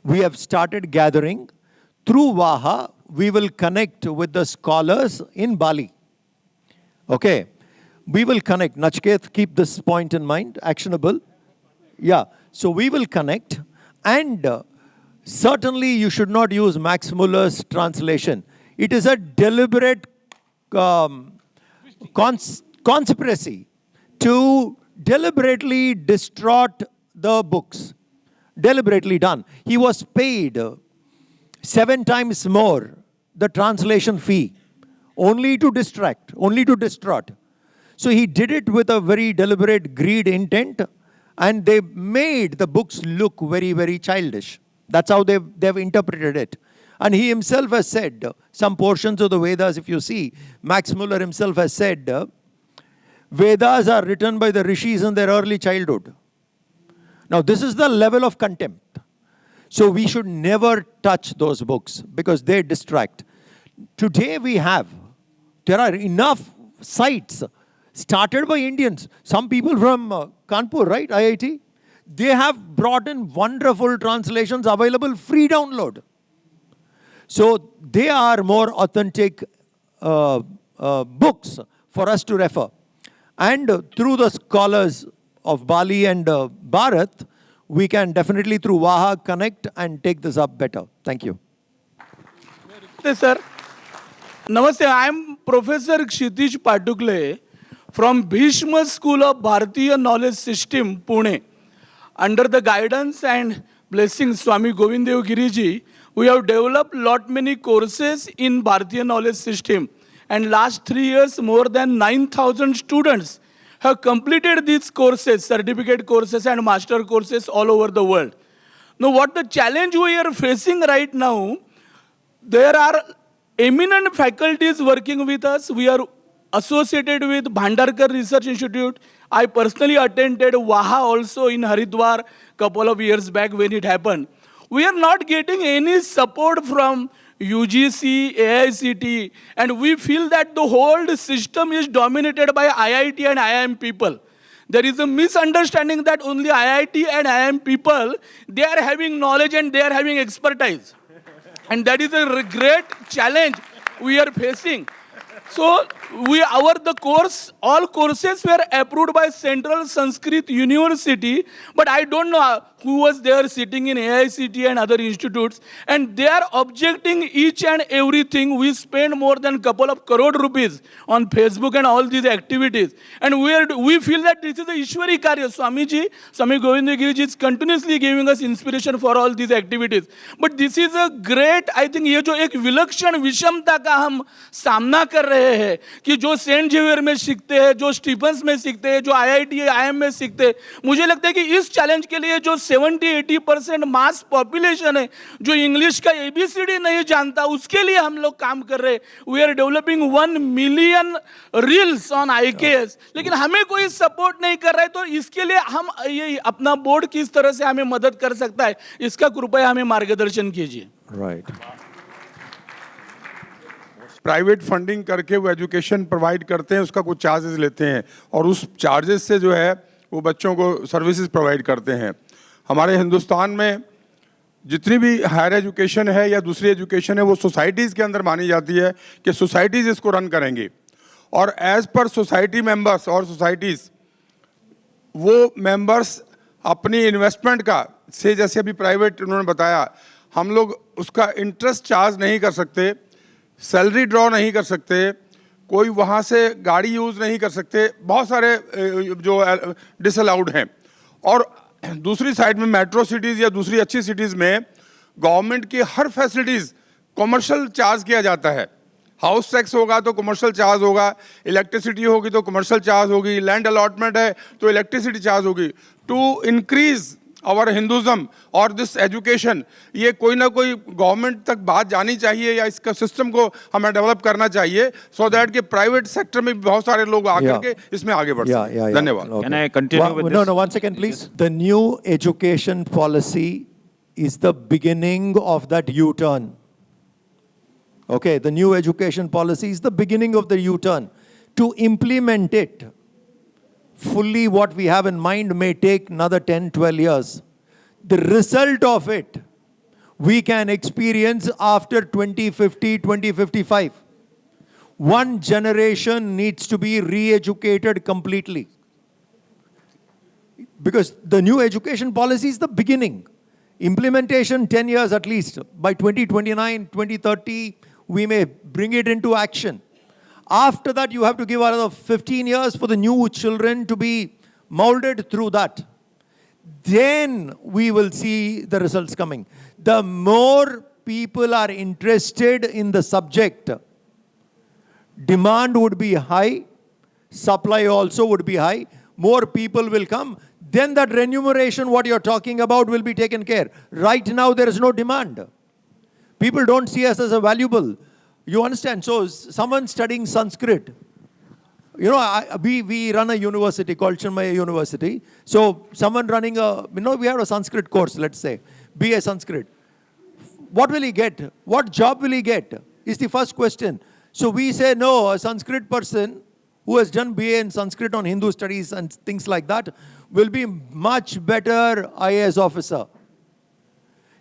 We have started gathering. Through VAHA, we will connect with the scholars in Bali. Okay. We will connect. Nachiket, keep this point in mind. Actionable. Yeah. So we will connect, and certainly you should not use Max Muller's translation. It is a deliberate conspiracy to deliberately distort the books. Deliberately done. He was paid 7 times more the translation fee, only to distract, only to distort. So he did it with a very deliberate greed intent, And they made the books look very, very childish. That's how they've interpreted it. And he himself has said, some portions of the Vedas, if you see, Max Muller himself has said, Vedas are written by the rishis in their early childhood. Now, this is the level of contempt. So we should never touch those books because they distract. Today there are enough sites started by Indians. Some people from Kanpur, right, IIT? They have brought in wonderful translations available free download. So they are more authentic books for us to refer. And through the scholars of Bali and Bharat, we can definitely through Vaha connect and take this up better. Thank you. Sir. Namaste, I am Professor Kshitij Patukle from Bhishma School of Bharatiya Knowledge System, Pune. Under the guidance and blessing Swami Govind Giriji, we have developed many courses in Bharatiya Knowledge System. And last 3 years, more than 9,000 students have completed these courses, certificate courses and master courses all over the world. Now, what the challenge we are facing right now, there are eminent faculties working with us. We are associated with Bhandarkar Research Institute. I personally attended Vaha also in Haridwar couple of years back when it happened. We are not getting any support from UGC, AICT, and we feel that the whole system is dominated by IIT and IIM people. There is a misunderstanding that only IIT and IIM people, they are having knowledge and they are having expertise. And that is a great challenge we are facing. So all courses were approved by Central Sanskrit University, but I don't know who was there sitting in AICT and other institutes, and they are objecting each and everything. We spend more than couple of crore rupees on Facebook and all these activities, and we feel that this is a Ishwari Karya. Swami Govind Giriji is continuously giving us inspiration for all these activities. But this is a great, I think, ये जो एक विलक्षण विषमता का हम सामना कर रहे हैं कि जो सेंट जेवियर में सीखते हैं, जो स्टीफन्स में सीखते हैं, जो IIT IIM में सीखते हैं, मुझे लगता है कि इस चैलेंज के लिए जो 70-80% मास पॉपुलेशन है जो इंग्लिश का ABCD नहीं जानता, उसके लिए हम लोग काम कर रहे हैं. We are developing 1 million reels on IKS, लेकिन हमें कोई सपोर्ट नहीं कर रहा है. तो इसके लिए हम ये अपना बोर्ड किस तरह से हमें मदद कर सकता है, इसका कृपया हमें मार्गदर्शन कीजिए. राइट. प्राइवेट फंडिंग करके वो एजुकेशन प्रोवाइड करते हैं, उसका कुछ चार्जेस लेते हैं और उस चार्जेस से जो है वो बच्चों को सर्विसेज प्रोवाइड करते हैं. हमारे हिंदुस्तान में जितनी भी हायर एजुकेशन है या दूसरी एजुकेशन है वो सोसाइटीज़ के अंदर मानी जाती है कि सोसाइटीज़ इसको रन करेंगी, और एज पर सोसाइटी मेंबर्स और सोसाइटीज़ वो मेंबर्स अपनी इन्वेस्टमेंट का से, जैसे अभी प्राइवेट उन्होंने बताया, हम लोग उसका इंटरेस्ट चार्ज नहीं कर सकते, सैलरी ड्रॉ नहीं कर सकते, कोई वहाँ से गाड़ी यूज़ नहीं कर सकते, बहुत सारे जो डिसअलाउड हैं. और दूसरी साइड में मेट्रो सिटीज़ या दूसरी अच्छी सिटीज़ में गवर्नमेंट की हर फैसिलिटीज़ कमर्शियल चार्ज किया जाता है. हाउस टैक्स होगा तो कमर्शियल चार्ज होगा, इलेक्ट्रिसिटी होगी तो कमर्शियल चार्ज होगी, लैंड अलॉटमेंट है तो इलेक्ट्रिसिटी चार्ज होगी. टू इंक्रीज आवर हिंदुज़म और दिस एजुकेशन, ये कोई ना कोई गवर्नमेंट तक बात जानी चाहिए या इसका सिस्टम को हमें डेवलप करना चाहिए, सो दैट कि प्राइवेट सेक्टर में बहुत सारे लोग आकर के इसमें आगे बढ़ सकें. धन्यवाद. Can I continue with this? No, 1 second, please. The new education policy is the beginning of that U-turn. Okay, the new education policy is the beginning of the U-turn. To implement it fully, what we have in mind may take another 10-12 years. The result of it we can experience after 2050, 2055. One generation needs to be re-educated completely. Because the new education policy is the beginning. Implementation 10 years at least. By 2029, 2030, we may bring it into action. After that, you have to give another 15 years for the new children to be molded through that. Then we will see the results coming. The more people are interested in the subject, demand would be high, supply also would be high, more people will come. then that remuneration, what you're talking about, will be taken care. Right now, there is no demand. People don't see us as a valuable. You understand? So someone studying Sanskrit, you know, we run a university called Chinmaya University. So someone running we have a Sanskrit course, let's say, BA Sanskrit. What will he get? What job will he get? Is the first question. So we say, no, a Sanskrit person who has done BA in Sanskrit on Hindu studies and things like that will be much better IAS officer.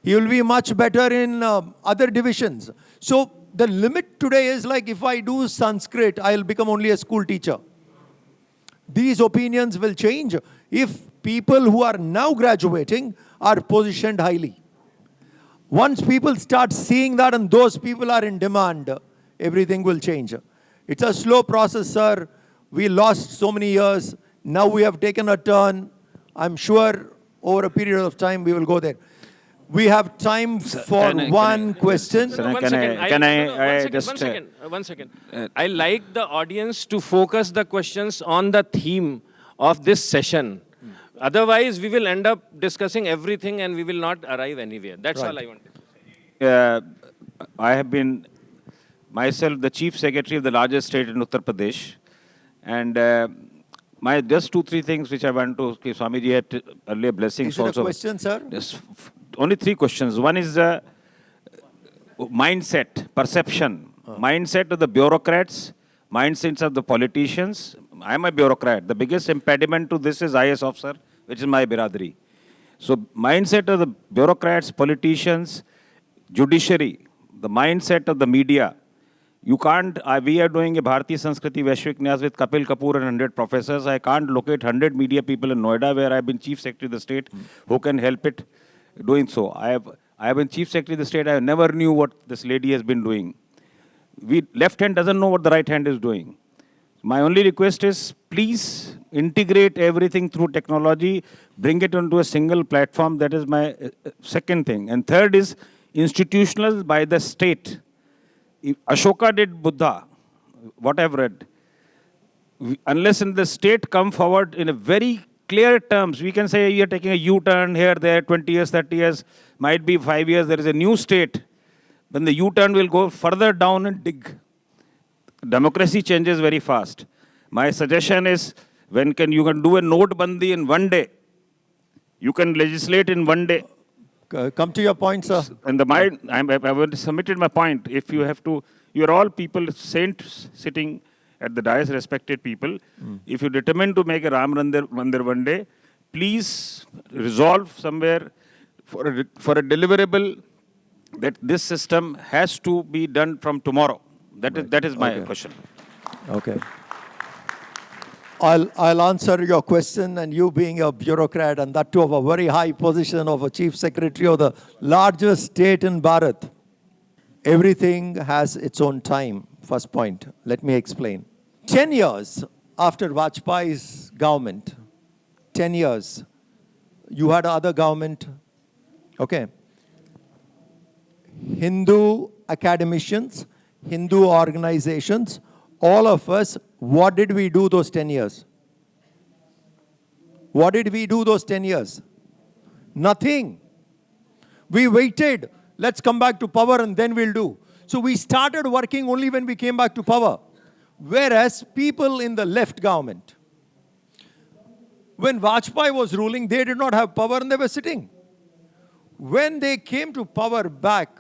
He will be much better in other divisions. So the limit today is like, if I do Sanskrit, I'll become only a school teacher. These opinions will change if people who are now graduating are positioned highly. Once people start seeing that and those people are in demand, everything will change. It's a slow process, sir. We lost so many years. Now we have taken a turn. I'm sure over a period of time we will go there. We have time for one question. One second. I like the audience to focus the questions on the theme of this session. Otherwise, we will end up discussing everything and we will not arrive anywhere. That's all I wanted to say. I have been myself the Chief Secretary of the largest state in Uttar Pradesh. And my just 2-3 things which I want to give. Swamiji had earlier blessings Is it also. a question, sir? Yes, only 3 questions. One is mindset, perception. Mindset of the bureaucrats, mindsets of the politicians. I am a bureaucrat. The biggest impediment to this is IAS officer, which is my biradari. So mindset of the bureaucrats, politicians, judiciary, the mindset of the media. You can't, we are doing a Bharati Sanskriti Vaishvik Nyas with Kapil Kapoor and 100 professors. I can't locate 100 media people in Noida where I've been Chief Secretary of the state who can help it doing so. I have been Chief Secretary of the state. I never knew what this lady has been doing. Left hand doesn't know what the right hand is doing. My only request is, please integrate everything through technology, bring it onto a single platform. That is my second thing. And third is institutional by the state. If Ashoka did Buddha, what I've read. Unless in the state come forward in a very clear terms, we can say you're taking a U-turn here, there, 20 years, 30 years, might be 5 years, there is a new state. Then the U-turn will go further down and dig. Democracy changes very fast. My suggestion is, you can do a note bandi in one day. You can legislate in one day. Come to your point, sir. And I've submitted my point. If you have to, you're all people, saints sitting at the dais, respected people. If you determine to make a Ram Mandir one day, please resolve somewhere for a deliverable that this system has to be done from tomorrow. That is my question. Okay. I'll answer your question, and you being a bureaucrat and that too of a very high position of a Chief Secretary of the largest state in Bharat. Everything has its own time. First point. Let me explain. 10 years after Vajpayee's government, 10 years, you had other government, okay. Hindu academicians, Hindu organizations, all of us, what did we do those 10 years? What did we do those 10 years? Nothing. We waited. Let's come back to power and then we'll do. So we started working only when we came back to power. Whereas people in the left government, when Vajpayee was ruling, they did not have power and they were sitting. When they came to power back,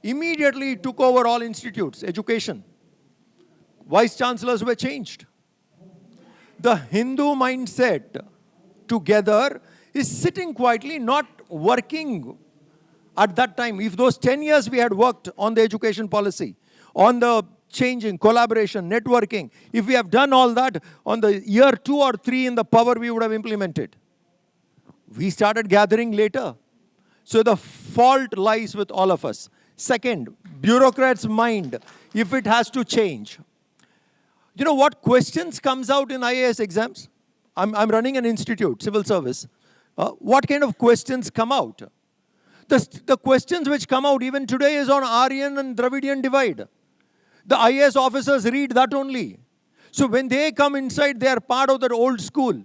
immediately took over all institutes, education. Vice chancellors were changed. The Hindu mindset together is sitting quietly, not working at that time. If those 10 years we had worked on the education policy, on the changing, collaboration, networking, if we have done all that, on the year 2 or 3 in the power we would have implemented. We started gathering later. So the fault lies with all of us. Second, bureaucrats' mind, if it has to change. You know what questions comes out in IAS exams? I'm running an institute, civil service. What kind of questions come out? The questions which come out even today is on Aryan and Dravidian divide. The IAS officers read that only. So when they come inside, they are part of that old school.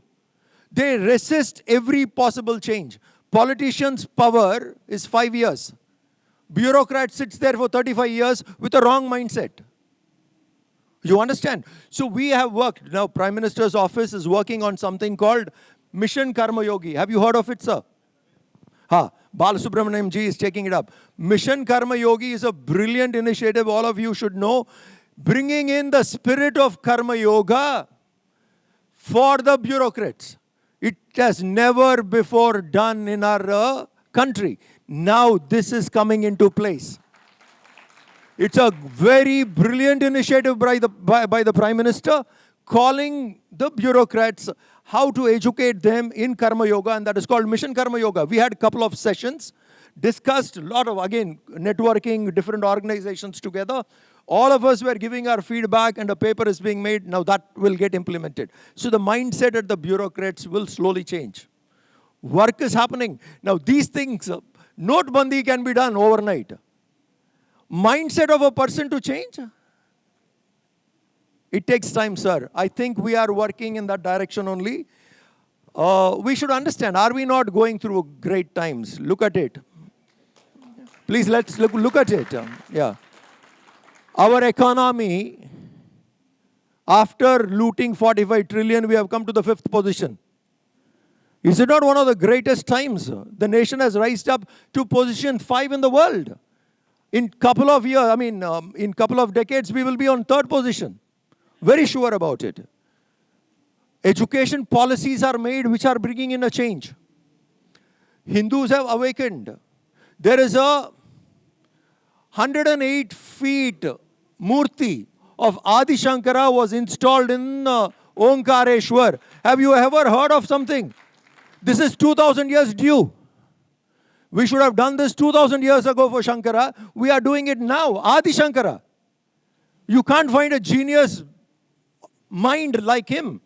They resist every possible change. Politicians' power is 5 years. Bureaucrat sits there for 35 years with a wrong mindset. You understand? So we have worked. Now, Prime Minister's office is working on something called Mission Karma Yogi. Have you heard of it, sir? Balasubramaniam ji is taking it up. Mission Karma Yogi is a brilliant initiative. All of you should know. Bringing in the spirit of Karma Yoga for the bureaucrats. It has never before done in our country. Now this is coming into place. It's a very brilliant initiative by the Prime Minister, calling the bureaucrats how to educate them in Karma Yoga, and that is called Mission Karma Yoga. We had a couple of sessions, discussed a lot of, again, networking, different organizations together. All of us were giving our feedback and a paper is being made. Now that will get implemented. So the mindset at the bureaucrats will slowly change. Work is happening. Now these things, notebandi can be done overnight. Mindset of a person to change? It takes time, sir. I think we are working in that direction only. We should understand, are we not going through great times? Look at it. Please, let's look at it. Yeah. Our economy, after looting 45 trillion, we have come to the 5th position. Is it not one of the greatest times? The nation has rised up to position 5 in the world. In couple of years, in couple of decades, we will be on 3rd position. Very sure about it. Education policies are made which are bringing in a change. Hindus have awakened. There is a 108 feet Murti of Adi Shankara was installed in Omkareshwar. Have you ever heard of something? This is 2000 years due. We should have done this 2000 years ago for Shankara. We are doing it now. Adi Shankara. You can't find a genius mind like him.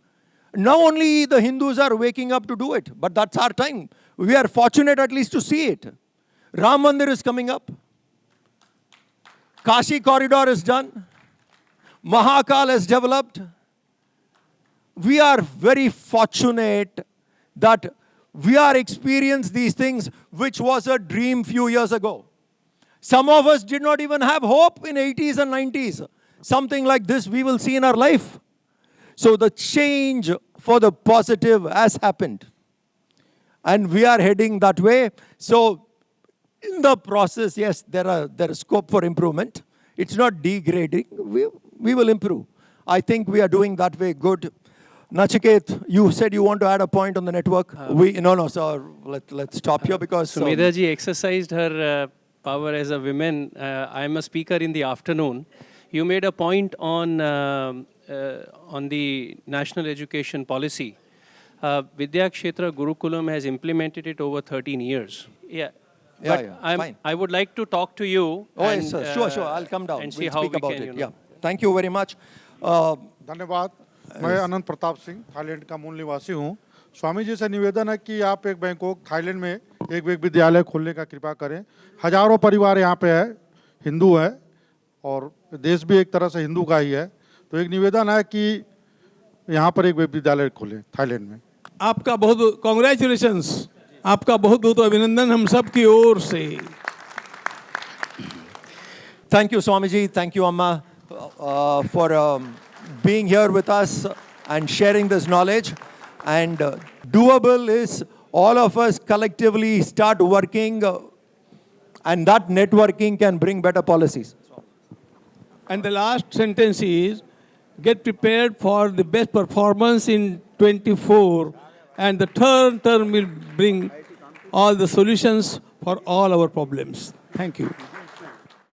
Now only the Hindus are waking up to do it. But that's our time. We are fortunate at least to see it. Ram Mandir is coming up. Kashi corridor is done. Mahakal has developed. We are very fortunate that we are experiencing these things which was a dream few years ago. Some of us did not even have hope in 80s and 90s. Something like this we will see in our life. So the change for the positive has happened. And we are heading that way. So in the process, yes, there is scope for improvement. It's not degrading. We will improve. I think we are doing that way good. Nachiket, you said you want to add a point on the network. No, sir. Let's stop here because Sumedha ji exercised her power as a woman. I am a speaker in the afternoon. You made a point on the national education policy. Vidya Kshetra Gurukulam has implemented it over 13 years. Yeah. But I would like to talk to you. Oh, yes, sir. Sure. I'll come down. And see how we about can, it. Yeah. Thank you very much. धन्यवाद. मैं अनंत Pratap Singh Thailand का मूल निवासी हूँ. स्वामी जी से निवेदन है कि आप एक बैंकॉक थाईलैंड में एक विद्यालय खोलने का कृपा करें. हजारों परिवार यहाँ पे है, हिंदू है और देश भी एक तरह से हिंदू का ही है. तो एक निवेदन है कि यहाँ पर एक विद्यालय खोलें थाईलैंड में. आपका बहुत कांग्रेचुलेशंस, आपका बहुत बहुत अभिनंदन हम सब की ओर से. Thank you, Swamiji. Thank you, Amma, for being here with us and sharing this knowledge. And doable is all of us collectively start working, and that networking can bring better policies. And the last sentence is, get prepared for the best performance in 24, and the term will bring all the solutions for all our problems. Thank you.